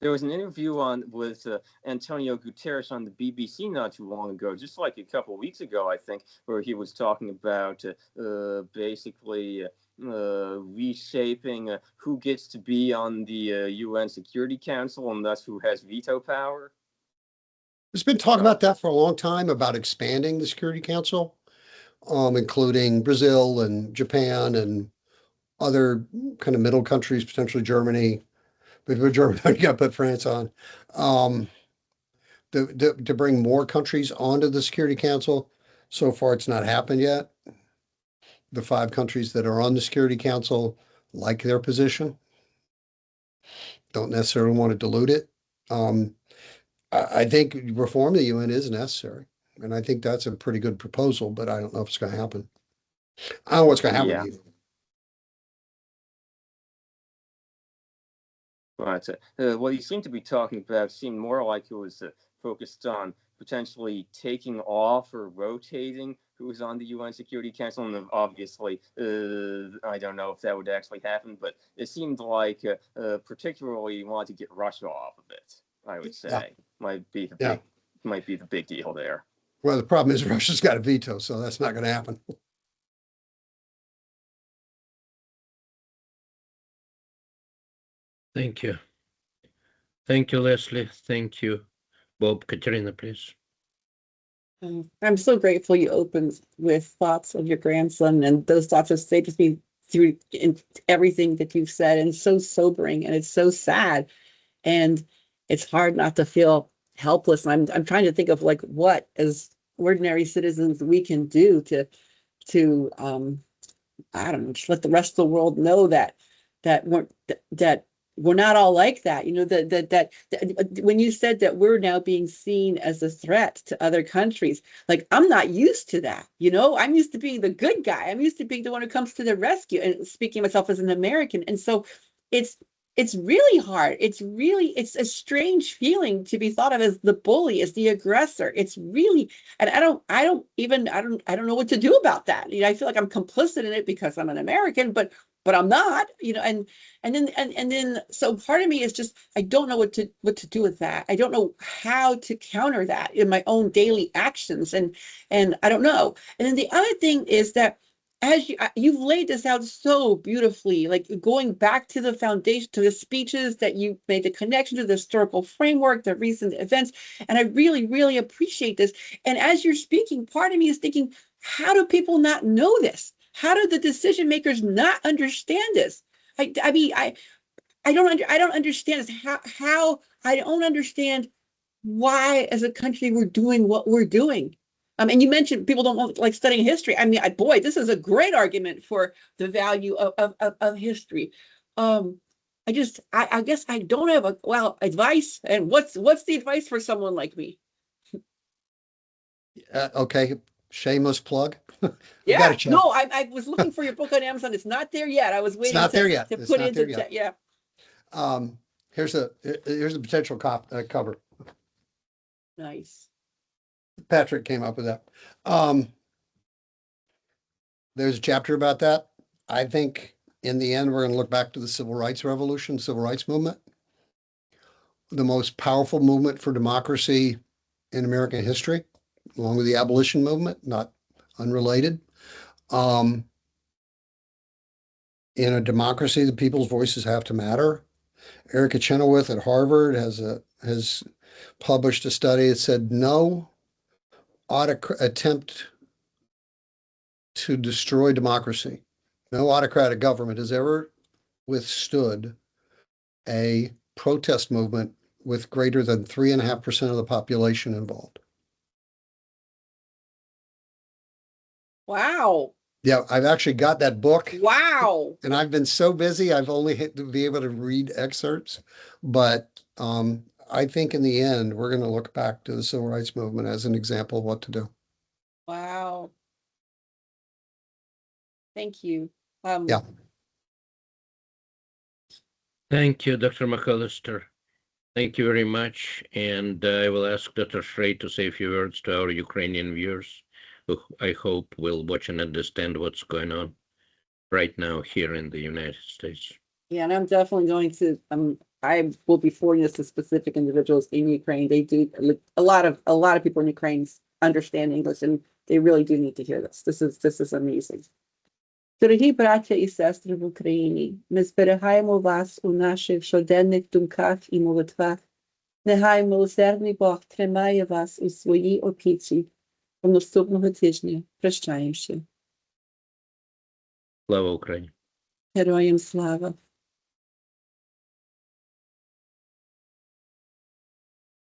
There was an interview with Antonio Guterres on the BBC not too long ago, just like a couple of weeks ago, I think, where he was talking about basically reshaping who gets to be on the UN Security Council and thus who has veto power. There's been talk about that for a long time, about expanding the Security Council, including Brazil and Japan and other kind of middle countries, potentially Germany. But for Germany, you got to put France on. To bring more countries onto the Security Council. So far, it's not happened yet. The 5 countries that are on the Security Council like their position. Don't necessarily want to dilute it. I think reform the UN is necessary. And I think that's a pretty good proposal, but I don't know if it's going to happen. I don't know what's going to happen either. But what he seemed to be talking about seemed more like it was focused on potentially taking off or rotating who was on the UN Security Council. And obviously, I don't know if that would actually happen, but it seemed like particularly you want to get Russia off of it, I would say. Might be the big deal there. Well, the problem is Russia's got a veto, so that's not going to happen. Thank you. Thank you, Leslie. Thank you, Bob. Katerina, please. I'm so grateful you opened with thoughts of your grandson, and those thoughts have stayed with me through everything that you've said, and so sobering, and it's so sad, and it's hard not to feel helpless. I'm trying to think of like what as ordinary citizens we can do to I don't know, just let the rest of the world know that we're not all like that. You know, that when you said that we're now being seen as a threat to other countries, like I'm not used to that. You know, I'm used to being the good guy. I'm used to being the one who comes to the rescue, and speaking of myself as an American. And so it's really hard. It's a strange feeling to be thought of as the bully, as the aggressor. It's really, and I don't know what to do about that. You know, I feel like I'm complicit in it because I'm an American, but I'm not, you know, and then so part of me is just, I don't know what to do with that. I don't know how to counter that in my own daily actions, and I don't know. And then the other thing is that as you've laid this out so beautifully, like going back to the foundation, to the speeches that you made, the connection to the historical framework, the recent events, and I really, really appreciate this. And as you're speaking, part of me is thinking, how do people not know this? How do the decision makers not understand this? I mean, I don't understand this. How I don't understand why, as a country, we're doing what we're doing. And you mentioned people don't like studying history. I mean, boy, this is a great argument for the value of history. I guess I don't have advice. And what's the advice for someone like me? Okay, shameless plug. Yeah, no, I was looking for your book on Amazon. It's not there yet. I was waiting not there yet. to It's put not into there yet. yeah. Here's a potential cover. Nice. Patrick came up with that. There's a chapter about that. I think in the end, we're going to look back to the Civil Rights Revolution, Civil Rights Movement, the most powerful movement for democracy in American history, along with the abolition movement, not unrelated. In a democracy, the people's voices have to matter. Erica Chenoweth at Harvard has published a study that said no attempt to destroy democracy, no autocratic government has ever withstood a protest movement with greater than 3.5% of the population involved. Wow. Yeah, I've actually got that book. Wow. And I've been so busy, I've only hit to be able to read excerpts. But I think in the end, we're going to look back to the Civil Rights Movement as an example of what to do. Wow. Thank you. Yeah. Thank you, Dr. McCollister. Thank you very much. And I will ask Dr. Shrey to say a few words to our Ukrainian viewers, who I hope will watch and understand what's going on right now here in the United States. Yeah, and I'm definitely going to, I will be forwarding this to specific individuals in Ukraine. They do, a lot of people in Ukraine understand English, and they really do need to hear this. This is amazing. Дорогі браття і сестри в Україні, ми зберігаємо вас у наших щоденних думках і молитвах. Нехай милосердний Бог тримає вас у своїй опіці. До наступного тижня. Прощаємося. Слава Україні! Героям слава!